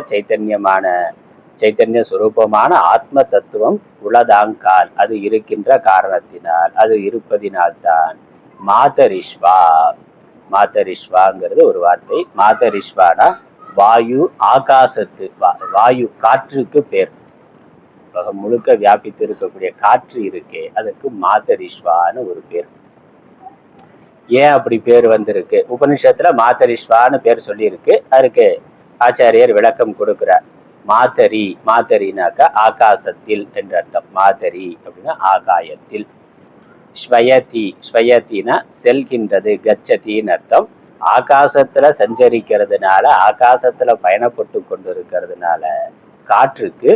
சைத்தன்ய சுரூபமான ஆத்ம தத்துவம் உளதாங்கால், அது இருக்கின்ற காரணத்தினால், அது இருப்பதினால்தான் மாதரிஷ்வாங்கிறது ஒரு வார்த்தை. மாதரிஷ்வானா வாயு, ஆகாசத்து வாயு, காற்றுக்கு பேர். உலகம் முழுக்க வியாபித்து இருக்கக்கூடிய காற்று இருக்கே, அதுக்கு மாதரிஷ்வான்னு ஒரு பேர். ஏன் அப்படி பேர் வந்திருக்கு? உபனிஷத்துல மாதரிஷ்வான்னு பேர் சொல்லியிருக்கு. அதுக்கு ஆச்சாரியர் விளக்கம் கொடுக்கிறார். மாதரினாக்கா ஆகாசத்தில் என்ற அர்த்தம். மாதரி அப்படின்னா ஆகாயத்தில். ஸ்வயத்தினா செல்கின்றது, கச்சத்தின்னு அர்த்தம். ஆகாசத்துல சஞ்சரிக்கிறதுனால, ஆகாசத்துல பயணப்பட்டு கொண்டு இருக்கிறதுனால காற்றுக்கு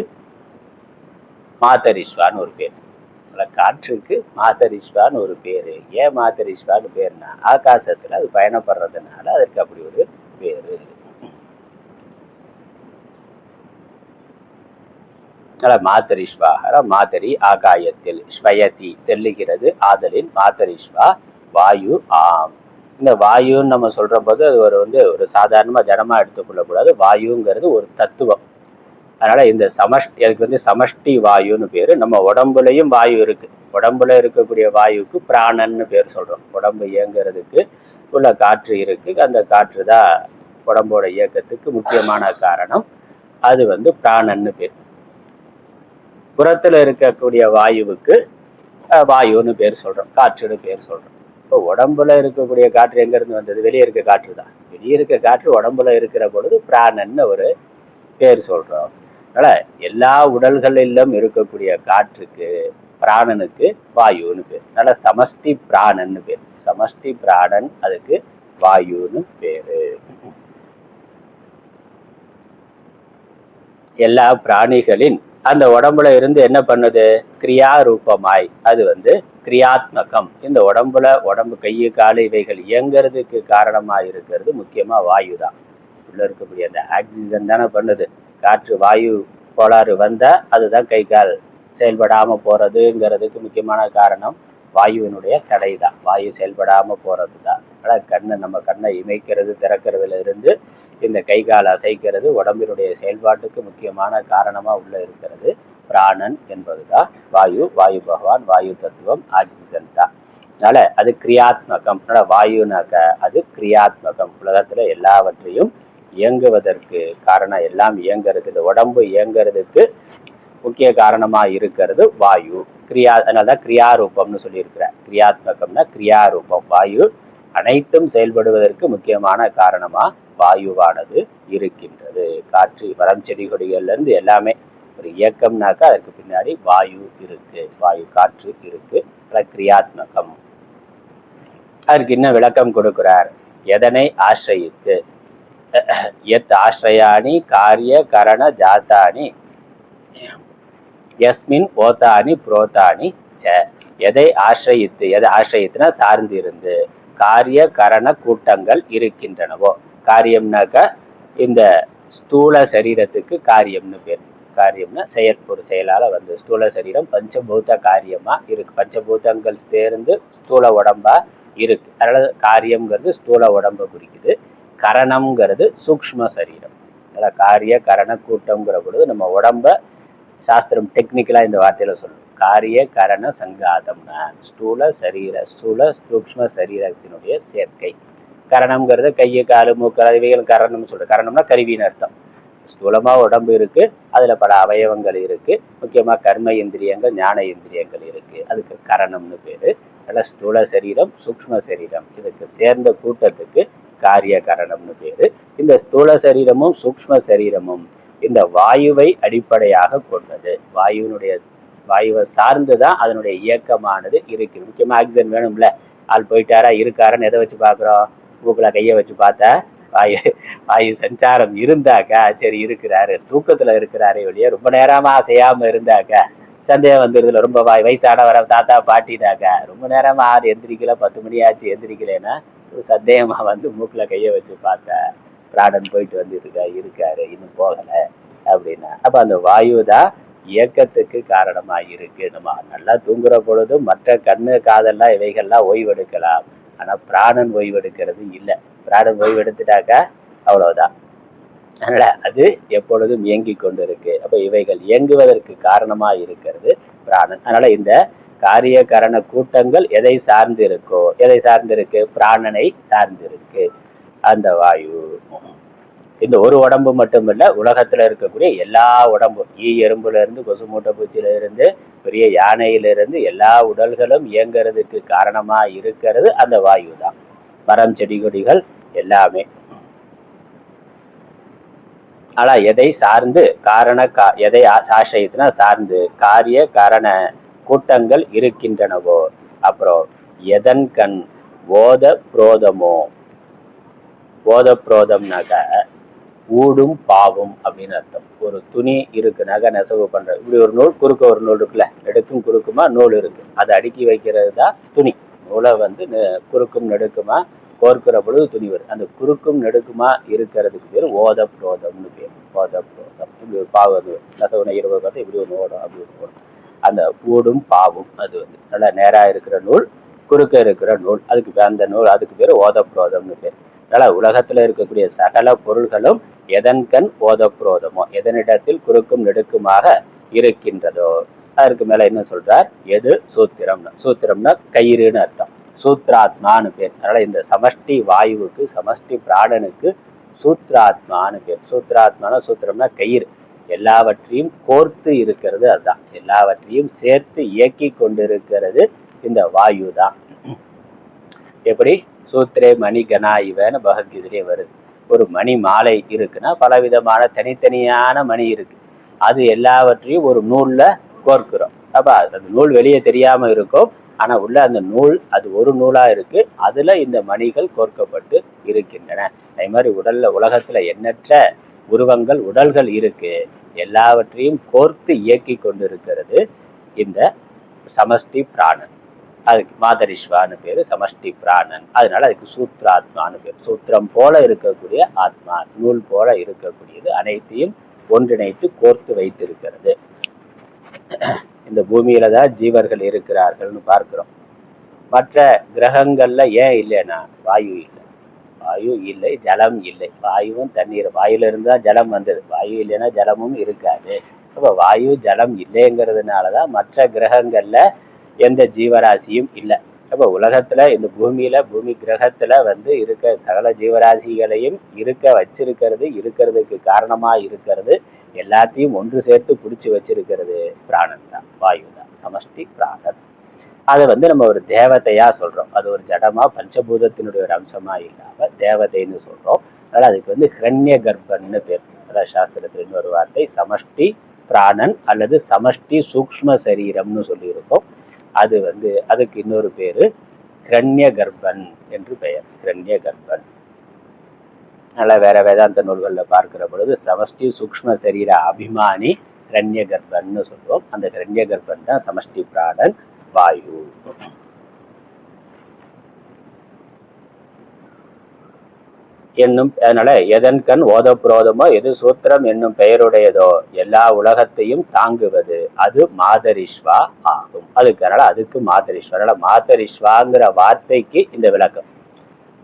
மாதரிஷ்வான்னு ஒரு பேர். காற்றுக்கு மாதரிஷ்வான்னு ஒரு பேரு. ஏன் மாதரிஷ்வான்னு பேருனா ஆகாசத்துல அது பயணப்படுறதுனால அதற்கு அப்படி ஒரு பேரு. மாதரிஷ்வாகர, மாதரி ஆகாயத்தில், ஸ்வயதி செல்லுகிறது, ஆதலின் மாதரிஷ்வா வாயு ஆம். இந்த வாயுன்னு நம்ம சொல்ற போது அது ஒரு சாதாரணமா ஜனமா எடுத்துக்கொள்ளக்கூடாது. வாயுங்கிறது ஒரு தத்துவம். அதனால இந்த அதுக்கு சமஷ்டி வாயுன்னு பேரு. நம்ம உடம்புலையும் வாயு இருக்கு. உடம்புல இருக்கக்கூடிய வாயுக்கு பிராணன்னு பேர் சொல்றோம். உடம்பு இயங்குறதுக்கு உள்ள காற்று இருக்கு. அந்த காற்று தான் உடம்போட இயக்கத்துக்கு முக்கியமான காரணம். அது பிராணன்னு பேர். புறத்துல இருக்கக்கூடிய வாயுவுக்கு வாயுன்னு பேர் சொல்றோம், காற்றுன்னு பேர் சொல்றோம். இப்போ உடம்புல இருக்கக்கூடிய காற்று எங்க இருந்து வந்தது? வெளியே இருக்க காற்று தான். வெளியே இருக்க காற்று உடம்புல இருக்கிற பொழுது பிராணன்னு ஒரு பேர் சொல்றோம். அதனால எல்லா உடல்களிலும் இருக்கக்கூடிய காற்றுக்கு பிராணனுக்கு வாயுன்னு பேர். அதனால சமஷ்டி பிராணன்னு பேர். சமஷ்டி பிராணன், அதுக்கு வாயுன்னு பேரு. எல்லா பிராணிகளின் அந்த உடம்புல இருந்து என்ன பண்ணுது? கிரியா ரூபமாய் அது கிரியாத்மகம். இந்த உடம்பு கையு காலு இவைகள் இயங்கிறதுக்கு காரணமா இருக்கிறது முக்கியமா வாயு தான். உள்ள இருக்கக்கூடிய அந்த ஆக்சிஜன் தானே பண்ணுது. காற்று வாயு கோளாறு வந்தா அதுதான் கை கால் செயல்படாம போறதுங்கிறதுக்கு முக்கியமான காரணம் வாயுவினுடைய தடை தான். வாயு செயல்படாம போறது தான். அதனால நம்ம கண்ணை இமைக்கிறது திறக்கிறதுல இருந்து இந்த கை கால் அசைக்கிறது உடம்பினுடைய செயல்பாட்டுக்கு முக்கியமான காரணமா உள்ள இருக்கிறது பிராணன் என்பதுதான் வாயு. வாயு பகவான், வாயு தத்துவம், ஆக்சிஜன் தான். அதனால அது கிரியாத்மகம். வாயுனாக்க அது கிரியாத்மகம். உலகத்துல எல்லாவற்றையும் இயங்குவதற்கு காரணம், எல்லாம் இயங்கிறதுக்கு, இந்த உடம்பு இயங்கிறதுக்கு முக்கிய காரணமா இருக்கிறது வாயு. அதனாலதான் கிரியாரூபம்னு சொல்லியிருக்கிறார். கிரியாத்மகம்னா கிரியாரூபம். வாயு அனைத்தும் செயல்படுவதற்கு முக்கியமான காரணமா வாயுவானது இருக்கின்றது. காற்று, மரம், செடி கொடிகள்ல இருந்து எல்லாமே ஒரு இயக்கம்னாக்கா அதுக்கு பின்னாடி வாயு இருக்கு. வாயு, காற்று இருக்கு. கிரியாத்மகம். அதற்கு இன்னும் விளக்கம் கொடுக்கிறார். எதனை ஆசிரியித்து? எத் ஆசிரயாணி காரிய கரண ஜாத்தானி யஸ்மின் ஓதானி புரோதானி ச. எதை ஆசிரியித்து? எதை ஆசிரியித்துனா சார்ந்து இருந்து காரிய கரண கூட்டங்கள் இருக்கின்றனவோ. காரியம்னாக்க இந்த ஸ்தூல சரீரத்துக்கு காரியம்னு பேர். காரியம்னா ஒரு செயலால ஸ்தூல சரீரம் பஞ்சபூத காரியமா இருக்கு. பஞ்சபூதங்கள் சேர்ந்து ஸ்தூல உடம்பா இருக்கு. அதனால காரியம்ங்கிறது ஸ்தூல உடம்பை குறிக்குது. கரணம்ங்கிறது சூக்ஷ்ம சரீரம். அதனால காரிய கரண கூட்டம்ங்கிற பொழுது நம்ம உடம்ப சாஸ்திரம் டெக்னிக்கலா இந்த வார்த்தையில சொல்லும். காரிய கரண சங்காதம்னா ஸ்தூல சூக்ஷ்ம சரீரத்தினுடைய சேர்க்கை. கரணம்ங்கிறது கையை காலு மூக்கு இவைகள் கரணம்னு சொல்றோம். கரணம்னா கருவின்னு அர்த்தம். ஸ்தூலமா உடம்பு இருக்கு, அதுல பல அவயவங்கள் இருக்கு. முக்கியமா கர்ம இந்திரியங்கள், ஞான இந்திரியங்கள் இருக்கு. அதுக்கு கரணம்னு பேரு. அதனால ஸ்தூல சரீரம், சூக்ஷ்ம சரீரம் இதுக்கு சேர்ந்த கூட்டத்துக்கு காரிய கரணம்னு பேரு. இந்த ஸ்தூல சரீரமும் சூக்ஷ்ம சரீரமும் இந்த வாயுவை அடிப்படையாக கொண்டது. வாயுவை சார்ந்துதான் அதனுடைய இயக்கமானது இருக்கு. முக்கியமா ஆக்சிஜன் வேணும்ல. ஆள் போயிட்டாரா இருக்காருன்னு எதை வச்சு பாக்குறோம்? மூக்குல கையை வச்சு பார்த்தா வாயு சஞ்சாரம் இருந்தாக்கா சரி இருக்கிறாரு, தூக்கத்துல இருக்கிறாரே வெளியே ரொம்ப நேரமா செய்யாம இருந்தாக்கா சந்தேகம் வந்துருதுல. ரொம்ப வயசானவர தாத்தா பாட்டினாக்கா ரொம்ப நேரமா 6 எந்திரிக்கல, 10 மணி ஆச்சு எந்திரிக்கலன்னா ஒரு சந்தேகமா மூக்குல கையை வச்சு பார்த்தா பிராணன் போயிட்டு இருக்காரு இன்னும் போகல அப்படின்னா, அப்ப அந்த வாயு தான் இயக்கத்துக்கு காரணமா இருக்கு. நம்ம நல்லா தூங்குற பொழுதும் மற்ற கண்ணு காதெல்லாம் இவைகள்லாம் ஓய்வெடுக்கலாம். ஆனா பிராணன் ஓய்வெடுக்கிறது இல்லை. பிராணன் ஓய்வெடுத்துட்டாக்கா அவ்வளவுதான். அதனால அது எப்பொழுதும் இயங்கி கொண்டு இருக்கு. அப்ப இவைகள் இயங்குவதற்கு காரணமா இருக்கிறது பிராணன். அதனால இந்த காரிய கரண கூட்டங்கள் எதை சார்ந்து இருக்கோ, எதை சார்ந்து இருக்கு? பிராணனை சார்ந்து இருக்கு அந்த வாயு. இந்த ஒரு உடம்பு மட்டும் இல்ல, உலகத்துல இருக்கக்கூடிய எல்லா உடம்பும், எறும்புல இருந்து கொசு மூட்டை பூச்சியில இருந்து பெரிய யானையிலிருந்து எல்லா உடல்களும் இயங்கிறதுக்கு காரணமா இருக்கிறது அந்த வாயு தான். மரம், செடி கொடிகள் எல்லாமே. ஆனா எதை சார்ந்து? எதை ஆசிரியத்துனா சார்ந்து காரிய காரண கூட்டங்கள் இருக்கின்றனவோ. அப்புறம் எதன் கண் போத புரோதமோ. போத புரோதம்னாக்க ஊடும் பாவும் அப்படின்னு அர்த்தம். ஒரு துணி இருக்கு, நகை நெசவு பண்றது, இப்படி ஒரு நூல், குறுக்க ஒரு நூல் இருக்குல்ல, நெடுக்கும் குறுக்குமா நூல் இருக்கு, அதை அடுக்கி வைக்கிறது தான் துணி. நூலை குறுக்கும் நெடுக்குமா கோர்க்கிற பொழுது துணி வரும். அந்த குறுக்கும் நெடுக்குமா இருக்கிறதுக்கு பேர் ஓத புரோதம்னு பேர். ஓத புரோதம். இப்படி ஒரு பாவு நெசவு நெய்யறது பார்த்தா இப்படி ஒன்று ஓடும், அப்படி ஒன்று ஓடும். அந்த ஊடும் பாவும் அது நல்லா நேரா இருக்கிற நூல், குறுக்க இருக்கிற நூல், அதுக்கு பேர் ஓத புரோதம்னு பேர். அதனால உலகத்துல இருக்கக்கூடிய சகல பொருள்களும் எதன் கண் ஓத புரோதமோ, எதனிடத்தில் குறுக்கும் நெடுக்குமாக இருக்கின்றதோ. அதற்கு மேல என்ன சொல்றார்? எது சூத்திரம்னா, சூத்திரம்னா கயிறுன்னு அர்த்தம். சூத்ராத்மான்னு பேர். அதனால இந்த சமஷ்டி வாயுவுக்கு, சமஷ்டி பிராணனுக்கு சூத்ராத்மான்னு பேர். சூத்ராத்மான, சூத்திரம்னா கயிறு. எல்லாவற்றையும் கோர்த்து இருக்கிறது. அதுதான் எல்லாவற்றையும் சேர்த்து இயக்கி கொண்டிருக்கிறது இந்த வாயு தான். எப்படி சூத்திரே மணி கனா இவன்னு பகவத்கீதையிலே வருது. ஒரு மணி மாலை இருக்குன்னா பலவிதமான தனித்தனியான மணி இருக்கு. அது எல்லாவற்றையும் ஒரு நூல்ல கோர்க்கிறோம். அப்ப அந்த நூல் வெளியே தெரியாம இருக்கும். ஆனா உள்ள அந்த நூல் அது ஒரு நூலா இருக்கு. அதுல இந்த மணிகள் கோர்க்கப்பட்டு இருக்கின்றன. அதே மாதிரி உலகத்துல எண்ணற்ற உருவங்கள் உடல்கள் இருக்கு. எல்லாவற்றையும் கோர்த்து இயக்கி கொண்டிருக்கிறது இந்த சமஷ்டி பிராணன். அதுக்கு மாதரிஸ்வான்னு பேரு, சமஷ்டி பிராணன். அதனால அதுக்கு சூத்ராத்மான்னு பேரு. சூத்திரம் போல இருக்கக்கூடிய ஆத்மா, நூல் போல இருக்கக்கூடியது, அனைத்தையும் ஒன்றிணைத்து கோர்த்து வைத்திருக்கிறது. இந்த பூமியில தான் ஜீவர்கள் இருக்கிறார்கள்னு பார்க்கிறோம். மற்ற கிரகங்கள்ல ஏன் இல்லைன்னா வாயு இல்லை. வாயு இல்லை, ஜலம் இல்லை. வாயுவும் தண்ணீர், வாயுல இருந்தா ஜலம் வந்தது. வாயு இல்லைன்னா ஜலமும் இருக்காது. அப்ப வாயு ஜலம் இல்லைங்கிறதுனாலதான் மற்ற கிரகங்கள்ல எந்த ஜீவராசியும் இல்லை. அப்ப உலகத்துல இந்த பூமி கிரகத்துல இருக்க சகல ஜீவராசிகளையும் இருக்க வச்சிருக்கிறது, இருக்கிறதுக்கு காரணமா இருக்கிறது, எல்லாத்தையும் ஒன்று சேர்த்து பிடிச்சி வச்சிருக்கிறது பிராணன் தான், வாயு தான், சமஷ்டி பிராணன். அதை நம்ம ஒரு தேவதையா சொல்றோம். அது ஒரு ஜடமா பஞ்சபூதத்தினுடைய ஒரு அம்சமா இல்லாம தேவதைன்னு சொல்றோம். அதனால அதுக்கு ஹிரண்ய கர்ப்பன்னு பேர். அதாவது சாஸ்திரத்துல இன்னொரு வார்த்தை சமஷ்டி பிராணன் அல்லது சமஷ்டி சூக்ஷ்ம சரீரம்னு சொல்லியிருக்கோம். அது அதுக்கு இன்னொரு பேரு ஹிரண்ய கர்ப்பன் என்று பெயர். ஹிரண்ய கர்ப்பன். அதனால வேற வேதாந்த நூல்கள்ல பார்க்கிற பொழுது சமஷ்டி சூக்ஷ்ம சரீர அபிமானி ஹிரண்ய கர்ப்பன்னு சொல்லுவோம். அந்த ஹிரண்ய கர்ப்பன் தான் சமஷ்டி பிராணன் வாயு. என்னும் அதனால எதன் கண் ஓத புரோதமோ எது சூத்திரம் என்னும் பெயருடையதோ எல்லா உலகத்தையும் தாங்குவது அது மாதரிஸ்வா ஆகும். அதனால அதுக்கு மாதரிஸ்வா. அதனால மாதரிஸ்வாங்கிற வார்த்தைக்கு இந்த விளக்கம்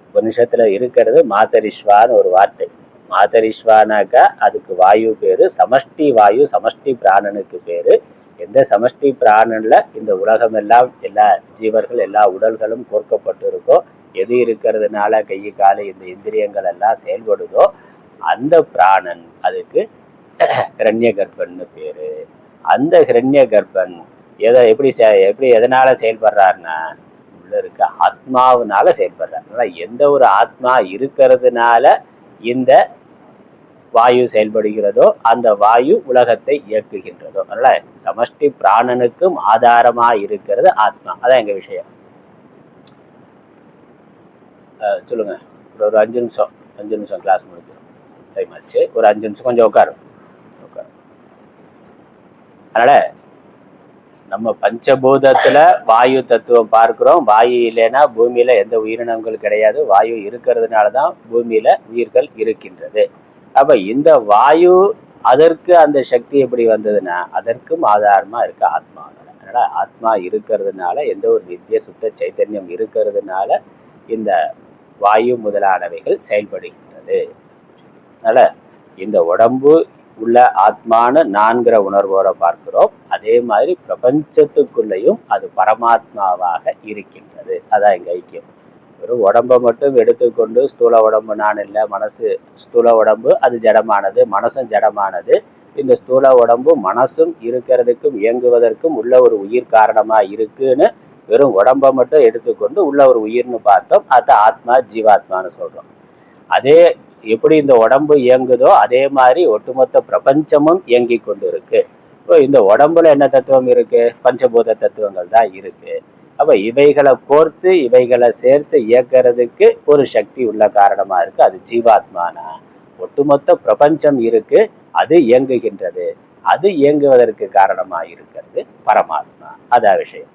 உபனிஷத்துல இருக்கிறது. மாதரிஸ்வான்னு ஒரு வார்த்தை. மாதரிஸ்வானாக்கா அதுக்கு வாயு பேரு. சமஷ்டி வாயு சமஷ்டி பிராணனுக்கு பேரு. எந்த சமஷ்டி பிராணன்ல இந்த உலகம் எல்லாம் எல்லா ஜீவர்கள் எல்லா உடல்களும் கோர்க்கப்பட்டு இருக்கோ, எது இருக்கிறதுனால கை காலு இந்த இந்திரியங்கள் எல்லாம் செயல்படுதோ அந்த பிராணன் அதுக்கு ஹிரண்ய கர்ப்பன்னு பேரு. அந்த ஹிரண்ய கர்ப்பன் எப்படி எதனால செயல்படுறாருன்னா உள்ள இருக்க ஆத்மாவினால செயல்படுறாரு. எந்த ஒரு ஆத்மா இருக்கிறதுனால இந்த வாயு செயல்படுகிறதோ அந்த வாயு உலகத்தை இயக்குகின்றதோ. அதனால சமஷ்டி பிராணனுக்கும் ஆதாரமா இருக்கிறது ஆத்மா. அதான் எங்க விஷயம். சொல்லுங்க. ஒரு 5 நிமிஷம் கிளாஸ் முடிஞ்சிடும். டைம் ஆச்சு. ஒரு 5 நிமிஷம் கொஞ்சம் உட்காரும். அதனால நம்ம பஞ்சபூதத்துல வாயு தத்துவம் பார்க்கிறோம். வாயு இல்லைன்னா பூமியில எந்த உயிரினங்களும் கிடையாது. வாயு இருக்கிறதுனாலதான் பூமியில உயிர்கள் இருக்கின்றது. அப்ப இந்த வாயு அதற்கு அந்த சக்தி எப்படி வந்ததுன்னா அதற்கும் ஆதாரமா இருக்கு ஆத்மா. அதனால ஆத்மா இருக்கிறதுனால எந்த ஒரு நித்திய சுத்த சைத்தன்யம் இருக்கிறதுனால இந்த வாயு முதலானவைகள் செயல்படுகின்றது. அதனால இந்த உடம்பு உள்ள ஆத்மான நான்கிற உணர்வோட பார்க்கிறோம். அதே மாதிரி பிரபஞ்சத்துக்குள்ளேயும் அது பரமாத்மாவாக இருக்கின்றது. அதான் எங்க ஐக்கியம். ஒரு உடம்பை மட்டும் எடுத்துக்கொண்டு ஸ்தூல உடம்பு நான் இல்லை, மனசு ஸ்தூல உடம்பு அது ஜடமானது, மனசும் ஜடமானது. இந்த ஸ்தூல உடம்பு மனசும் இருக்கிறதுக்கும் இயங்குவதற்கும் உள்ள ஒரு உயிர் காரணமா இருக்குன்னு வெறும் உடம்பை மட்டும் எடுத்துக்கொண்டு உள்ள ஒரு உயிர்னு பார்த்தோம். அது ஆத்மா ஜீவாத்மான்னு சொல்றோம். அதே எப்படி இந்த உடம்பு இயங்குதோ அதே மாதிரி ஒட்டுமொத்த பிரபஞ்சமும் இயங்கி கொண்டு இருக்கு. இப்போ இந்த உடம்புல என்ன தத்துவம் இருக்கு? பஞ்சபூத தத்துவங்கள் தான் இருக்கு. அப்ப இவைகளை கோர்த்து இவைகளை சேர்த்து இயக்கிறதுக்கு ஒரு சக்தி உள்ள காரணமா இருக்கு. அது ஜீவாத்மானா. ஒட்டுமொத்த பிரபஞ்சம் இருக்கு, அது இயங்குகின்றது. அது இயங்குவதற்கு காரணமா இருக்கிறது பரமாத்மா. அதான் விஷயம்.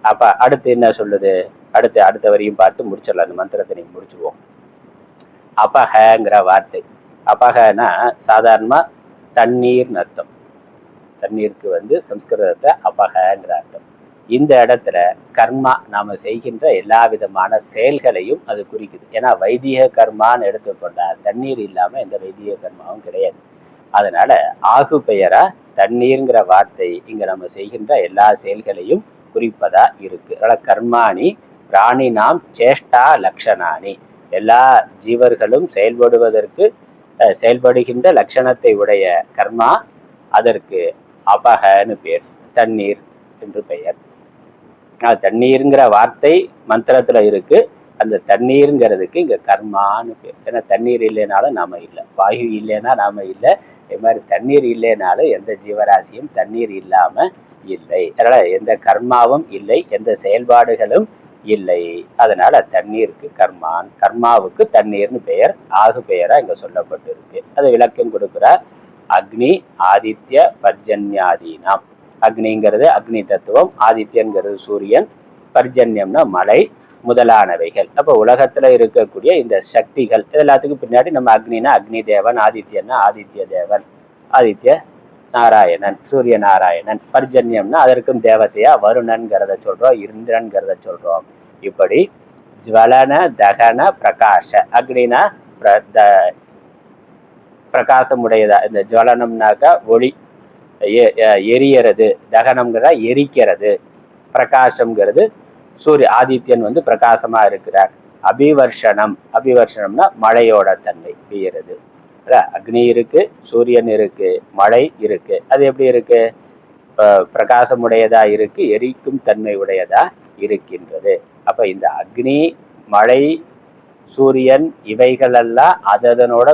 அப்ப அடுத்து என்ன சொல்லுது? அடுத்த வரையும் பார்த்து முடிச்சிடலாம். அந்த மந்திரத்தை நீங்க முடிச்சிருவோம். அபகங்கிற வார்த்தை. அபகனா சாதாரணமா தண்ணீர் அர்த்தம். தண்ணீருக்கு சம்ஸ்கிருதத்தை அபகங்கிற அர்த்தம். இந்த இடத்துல கர்மா நாம செய்கின்ற எல்லா விதமான செயல்களையும் அது குறிக்குது. ஏன்னா வைதிக கர்மான்னு எடுத்துக்கொண்டா தண்ணீர் இல்லாம எந்த வைதிக கர்மாவும் கிடையாது. அதனால ஆகு பெயரா தண்ணீர்ங்கிற வார்த்தை இங்க நம்ம செய்கின்ற எல்லா செயல்களையும் குறிப்பதா இருக்கு. அதனால கர்மாணி பிராணி நாம் சேஷ்டா லட்சணானி. எல்லா ஜீவர்களும் செயல்படுவதற்கு செயல்படுகின்ற லட்சணத்தை உடைய கர்மா, அதற்கு அபகன்னு பேர், தண்ணீர் என்று பெயர். தண்ணீருங்கிற வார்த்தை மந்திரத்துல இருக்கு. அந்த தண்ணீருங்கிறதுக்கு இங்க கர்மான்னு பேர். ஏன்னா தண்ணீர் இல்லைனாலும் நாம இல்லை, வாயு இல்லைன்னா நாம இல்லை, இது மாதிரி தண்ணீர் இல்லைனாலும் எந்த ஜீவராசியும் தண்ணீர் இல்லாம இல்லை. அதனால எந்த கர்மாவும் இல்லை, எந்த செயல்பாடுகளும் இல்லை. அதனால தண்ணீருக்கு கர்மான், கர்மாவுக்கு தண்ணீர்னு பெயர், ஆகு பெயரா இங்க சொல்லப்பட்டிருக்கு. அதை விளக்கம் கொடுக்கிறார். அக்னி ஆதித்ய பர்ஜன்யாதீனாம். அக்னிங்கிறது அக்னி தத்துவம், ஆதித்யங்கிறது சூரியன், பர்ஜன்யம்னா மழை முதலானவைகள். அப்ப உலகத்துல இருக்கக்கூடிய இந்த சக்திகள் எல்லாத்துக்கும் பின்னாடி நம்ம அக்னினா அக்னி தேவன், ஆதித்யன்னா ஆதித்ய தேவன், ஆதித்ய நாராயணன், சூரிய நாராயணன். பர்ஜன்யம்னா அதற்கும் தேவதையா வருணன்கிறத சொல்றோம், இந்திரன்கிறத சொல்றோம். இப்படி ஜுவலன தகன பிரகாஷ. அக்னினா பிரகாசம் உடையதா, இந்த ஜுவலனம்னாக்கா ஒளி எரியறது, தகனம்ங்கிறதா எரிக்கிறது, பிரகாசம்ங்கிறது சூரிய ஆதித்யன் பிரகாசமா இருக்கிறார். அபிவர்ஷனம், அபிவர்ஷனம்னா மழையோட தன்மை, பெய்யறது. அக்னி இருக்கு, சூரியன் இருக்கு, மழை இருக்கு. அது எப்படி இருக்கு? பிரகாசம் உடையதா இருக்கு, எரிக்கும் தன்மை உடையதா இருக்கின்றது. அப்ப இந்த அக்னி, மழை, சூரியன் இவைகளெல்லாம் அதனோட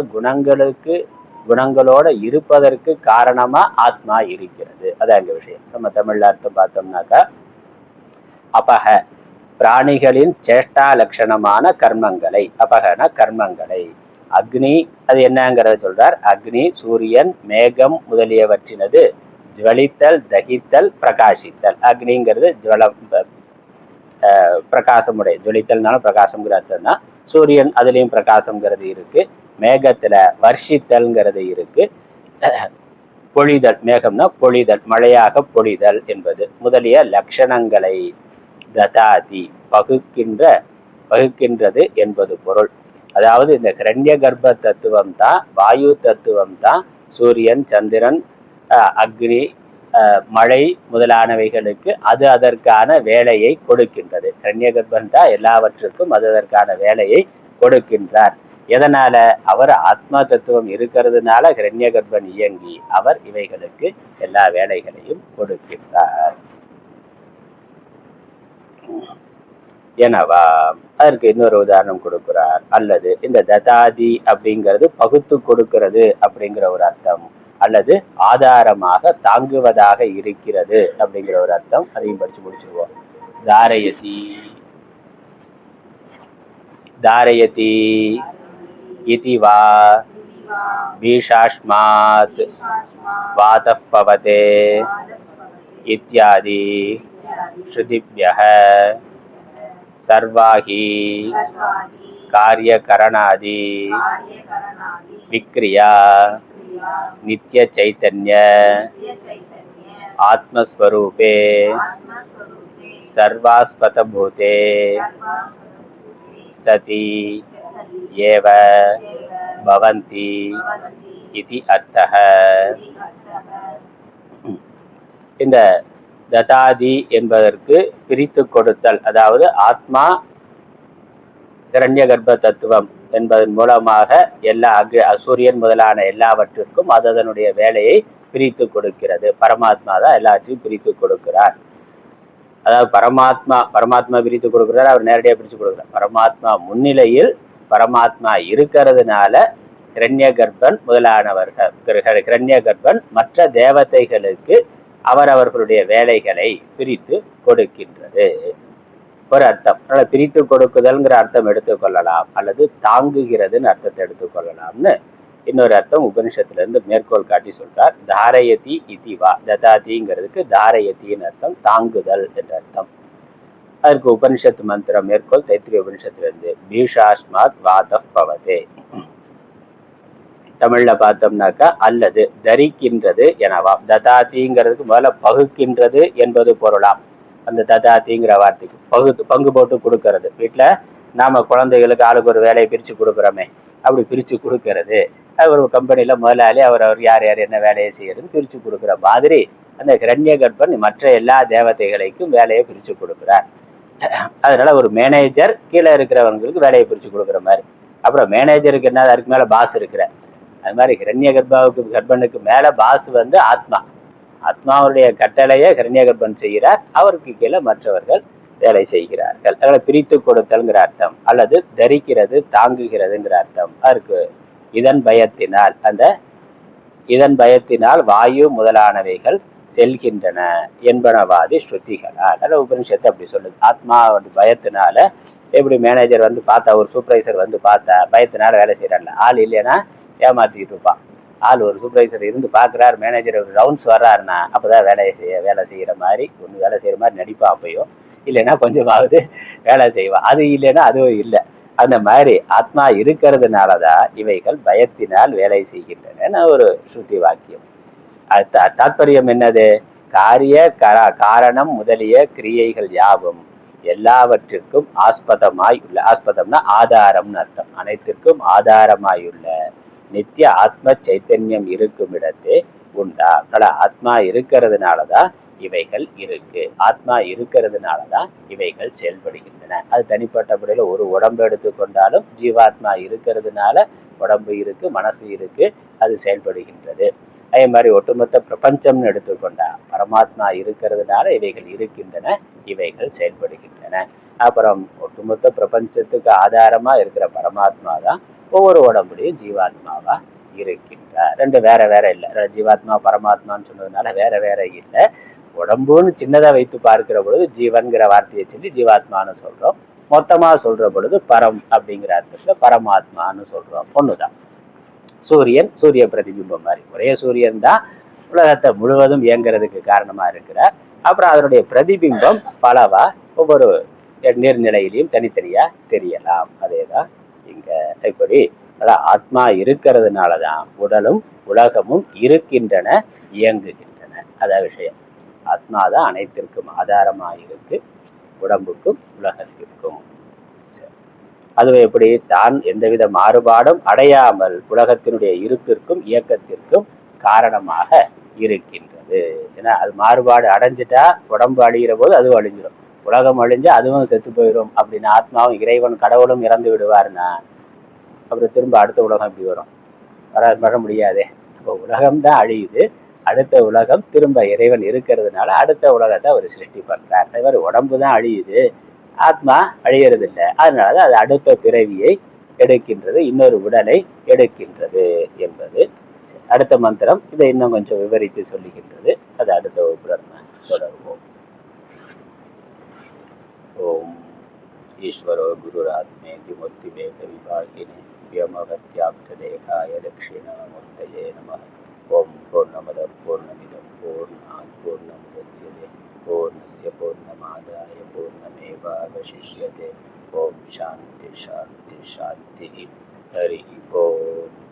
குணங்களோட இருப்பதற்கு காரணமா ஆத்மா இருக்கிறது. அதான் எங்க விஷயம். நம்ம தமிழ்ல அர்த்தம் பார்த்தோம்னாக்கா, அபக பிராணிகளின் சேஷ்டா லட்சணமான கர்மங்களை, அபகன கர்மங்களை. அக்னி அது என்னங்கிறத சொல்றார். அக்னி, சூரியன், மேகம் முதலியவற்றினது ஜுவலித்தல், தகித்தல், பிரகாசித்தல். அக்னிங்கிறது ஜுவலம், பிரகாசமுடைய, ஜொலித்தல்னாலும் பிரகாசம்ங்கிற அர்த்தம் தான். சூரியன் அதுலேயும் பிரகாசம்ங்கிறது இருக்கு. மேகத்துல வர்ஷித்தல்ங்கிறது இருக்கு. பொழிதல், மேகம்னா பொழிதல், மழையாக பொழிதல் என்பது முதலிய லட்சணங்களை ததாதி பகுக்கின்றது என்பது பொருள். அதாவது இந்த கிரண்ய கர்ப்ப தத்துவம் தான், வாயு தத்துவம் தான் சூரியன், சந்திரன், அக்னி, மழை முதலானவைகளுக்கு அது அதற்கான வேலையை கொடுக்கின்றது. கிரண்ய கர்ப்பன் தான் எல்லாவற்றுக்கும் அது அதற்கான வேலையை கொடுக்கின்றார். எதனால? அவர் ஆத்மா தத்துவம் இருக்கிறதுனால கிரண்ய கர்ப்பன் இயங்கி அவர் இவைகளுக்கு எல்லா வேலைகளையும் கொடுக்கின்றார். எனவா அதற்கு இன்னொரு உதாரணம் கொடுக்கிறார். அல்லது இந்த ததாதி அப்படிங்கிறது பகுத்து கொடுக்கிறது அப்படிங்கிற ஒரு அர்த்தம், அல்லது ஆதாரமாக தாங்குவதாக இருக்கிறது அப்படிங்கிற ஒரு அர்த்தம். அதையும் படிச்சு முடிச்சிருவோம். தாரயதி தாரயதி இதி வா பீஷாஸ்மாத் வாதः பவதே இத்யாதி ஸ்ருதிப்யः சர்வாஹி காரியகரணாதி விக்ரியா நித்ய சைத்தன்ய ஆத்மஸ்வரூபே சர்வாஸ்பதபூதே சதி ஏவ பவந்தி இதி அர்த்தः. இந்த ததாதி என்பதற்கு பிரித்து கொடுத்தல், அதாவது ஆத்மா கிரண்ய கர்ப்ப தத்துவம் என்பதன் மூலமாக எல்லா சூரியன் முதலான எல்லாவற்றிற்கும் அது அதனுடைய வேலையை பிரித்து கொடுக்கிறது. பரமாத்மா தான் எல்லாத்தையும் பிரித்து கொடுக்கிறார். அதாவது பரமாத்மா பிரித்து கொடுக்கிறார், அவர் நேரடியாக பிரித்து கொடுக்கிறார். பரமாத்மா முன்னிலையில் பரமாத்மா இருக்கிறதுனால கிரண்ய கர்ப்பன் முதலானவர்கள், கிரண்ய கர்ப்பன் மற்ற தேவதைகளுக்கு அவரவர்களுடைய வேலைகளை பிரித்து கொடுக்கின்றது ஒரு அர்த்தம். அதனால பிரித்து கொடுக்குதல்ங்கிற அர்த்தம் எடுத்துக்கொள்ளலாம், அல்லது தாங்குகிறதுன்னு அர்த்தத்தை எடுத்துக்கொள்ளலாம்னு இன்னொரு அர்த்தம் உபனிஷத்துல இருந்து மேற்கோள் காட்டி சொல்றார். தாரயதி இதிவா, ததாதிங்கிறதுக்கு தாரயத்தின்னு அர்த்தம், தாங்குதல் என்ற அர்த்தம். அதற்கு உபனிஷத்து மந்திரம் மேற்கோள் தைத்திரிய உபனிஷத்திலிருந்து பீஷாஸ்மாத் வாதः பவதே. தமிழ்ல பார்த்தோம்னாக்கா அல்லது தரிக்கின்றது எனவாம். ததாதிங்கிறதுக்கு முதல்ல பகுக்கின்றது என்பது பொருளாம். அந்த ததாதிங்கிற வார்த்தைக்கு பங்கு போட்டு கொடுக்கறது. வீட்டுல நாம குழந்தைகளுக்கு ஆளுக்கு ஒரு வேலையை பிரிச்சு கொடுக்குறோமே, அப்படி பிரிச்சு கொடுக்கறது. அது ஒரு கம்பெனில முதலாளி அவர் யார் யார் என்ன வேலையை செய்யறது பிரிச்சு கொடுக்குற மாதிரி அந்த கிரண்ய கர்ப்பன் மற்ற எல்லா தேவதைகளுக்கும் வேலையை பிரிச்சு கொடுக்குறார். அதனால ஒரு மேனேஜர் கீழே இருக்கிறவங்களுக்கு வேலையை பிரிச்சு கொடுக்குற மாதிரி. அப்புறம் மேனேஜருக்கு என்ன, அதுக்கு மேல பாஸ் இருக்கிற, அது மாதிரி ஹிரண்ய கர்ப்பனுக்கு மேல பாஸ் வந்து ஆத்மா. ஆத்மாவுடைய கட்டளையை ஹிரண்ய கர்ப்பன் செய்கிறார், அவருக்கு கீழே மற்றவர்கள் வேலை செய்கிறார்கள். அதனால பிரித்து கொடுத்தல்ங்கிற அர்த்தம், அல்லது தரிக்கிறது தாங்குகிறதுங்கிற அர்த்தம் அதற்கு. இதன் பயத்தினால் வாயு முதலானவைகள் செல்கின்றன என்பனவாதி ஸ்ருதிகளால். அதனால உபனிஷத்து அப்படி சொல்லுது. ஆத்மா பயத்தினால எப்படி மேனேஜர் வந்து பார்த்தா, ஒரு சூப்பர்வைசர் வந்து பார்த்தா பயத்தினால வேலை செய்யறாங்க. ஆள் இல்லைன்னா ஏமாத்திட்டு இருப்பான். ஆள் ஒரு சூப்பர்வைசர் இருந்து பார்க்குறாரு, மேனேஜர் ஒரு ரவுண்ட்ஸ் வர்றாருன்னா அப்போதான் வேலை செய்கிற மாதிரி ஒன்று வேலை செய்கிற மாதிரி நடிப்பான். அப்பையும் இல்லைன்னா கொஞ்சமாவது வேலை செய்வான். அது இல்லைன்னா அதுவும் இல்லை. அந்த மாதிரி ஆத்மா இருக்கிறதுனாலதான் இவைகள் பயத்தினால் வேலை செய்கின்றன ஒரு ஸ்ருதி வாக்கியம். தாத்பரியம் என்னது? காரணம் முதலிய கிரியைகள் யாவும் எல்லாவற்றிற்கும் ஆஸ்பதமாயுள்ள, ஆஸ்பதம்னா ஆதாரம்னு அர்த்தம், அனைத்திற்கும் ஆதாரமாயுள்ள நித்திய ஆத்ம சைத்தன்யம் இருக்கும் இடத்தே உண்டா. ஆத்மா இருக்கிறதுனாலதான் இவைகள் இருக்கு, ஆத்மா இருக்கிறதுனாலதான் இவைகள் செயல்படுகின்றன. அது தனிப்பட்டபடியில ஒரு உடம்பு எடுத்துக்கொண்டாலும் ஜீவாத்மா இருக்கிறதுனால உடம்பு இருக்கு, மனசு இருக்கு, அது செயல்படுகின்றது. அதே மாதிரி ஒட்டுமொத்த பிரபஞ்சம்னு எடுத்துக்கொண்டா பரமாத்மா இருக்கிறதுனால இவைகள் இருக்கின்றன, இவைகள் செயல்படுகின்றன. அப்புறம் ஒட்டுமொத்த பிரபஞ்சத்துக்கு ஆதாரமா இருக்கிற பரமாத்மா தான் ஒவ்வொரு உடம்புலையும் ஜீவாத்மாவா இருக்கின்றார். ரெண்டு வேற வேற இல்லை. ஜீவாத்மா பரமாத்மான்னு சொன்னதுனால வேற வேற இல்லை. உடம்புன்னு சின்னதா வைத்து பார்க்கிற பொழுது ஜீவன்கிற வார்த்தையை சொல்லி ஜீவாத்மான்னு சொல்றோம். மொத்தமா சொல்ற பொழுது பரம் அப்படிங்கிற அர்த்தத்துல பரமாத்மான்னு சொல்றோம். ஒண்ணுதான். சூரிய பிரதிபிம்பம் மாதிரி ஒரே சூரியன் தான் உலகத்தை முழுவதும் இயங்குறதுக்கு காரணமா இருக்கிறார். அப்புறம் அதனுடைய பிரதிபிம்பம் பலவா ஒவ்வொரு நீர்நிலையிலையும் தனித்தனியா தெரியலாம். அதேதான் இங்க. இப்படி ஆத்மா இருக்கிறதுனாலதான் உடலும் உலகமும் இருக்கின்றன, இயங்குகின்றன. அதான் விஷயம். ஆத்மாதான் அனைத்திற்கும் ஆதாரமா இருக்கு, உடம்புக்கும் உலகத்திற்கும். அதுவே எப்படி? தான் எந்தவித மாறுபாடும் அடையாமல் உலகத்தினுடைய இருப்பிற்கும் இயக்கத்திற்கும் காரணமாக இருக்கின்றது. ஏன்னா அது மாறுபாடு அடைஞ்சிட்டா உடம்பு அழிகிற போது அதுவும் அழிஞ்சிடும், உலகம் அழிஞ்சா அதுவும் செத்து போயிடும். அப்படின்னு ஆத்மாவும் இறைவன் கடவுளும் இறந்து விடுவாருன்னா அப்புறம் திரும்ப அடுத்த உலகம் எப்படி வரும்? வர முடியாதே. இப்போ உலகம்தான் அழியுது, அடுத்த உலகம் திரும்ப இறைவன் இருக்கிறதுனால அடுத்த உலகத்தை அவர் சிருஷ்டி பண்றார். அதே மாதிரி உடம்பு தான் அழியுது, ஆத்மா அழியறது இல்லை. அதனாலதான் அது அடுத்த பிறவியை எடுக்கின்றது, இன்னொரு உடலை எடுக்கின்றது என்பது அடுத்த மந்திரம். இதை இன்னும் கொஞ்சம் விவரித்து சொல்லுகின்றது. அது அடுத்த வகுப்புல தொடர்வோம். ஓம் ஈஸ்வரோ குருராத்மேதி மூர்த்திவேத விபாகினே व्योमवत्याप्तदेहाय दक्षिणामूर्तये नमः. ओम पूर्णमद पूर्णमिदं पूर्णात् पूर्णमुदच्यते पूर्णस्य पूर्णमादाय पूर्णमेवावशिष्यते. ओम शांति शांति शांति. हरि ओम.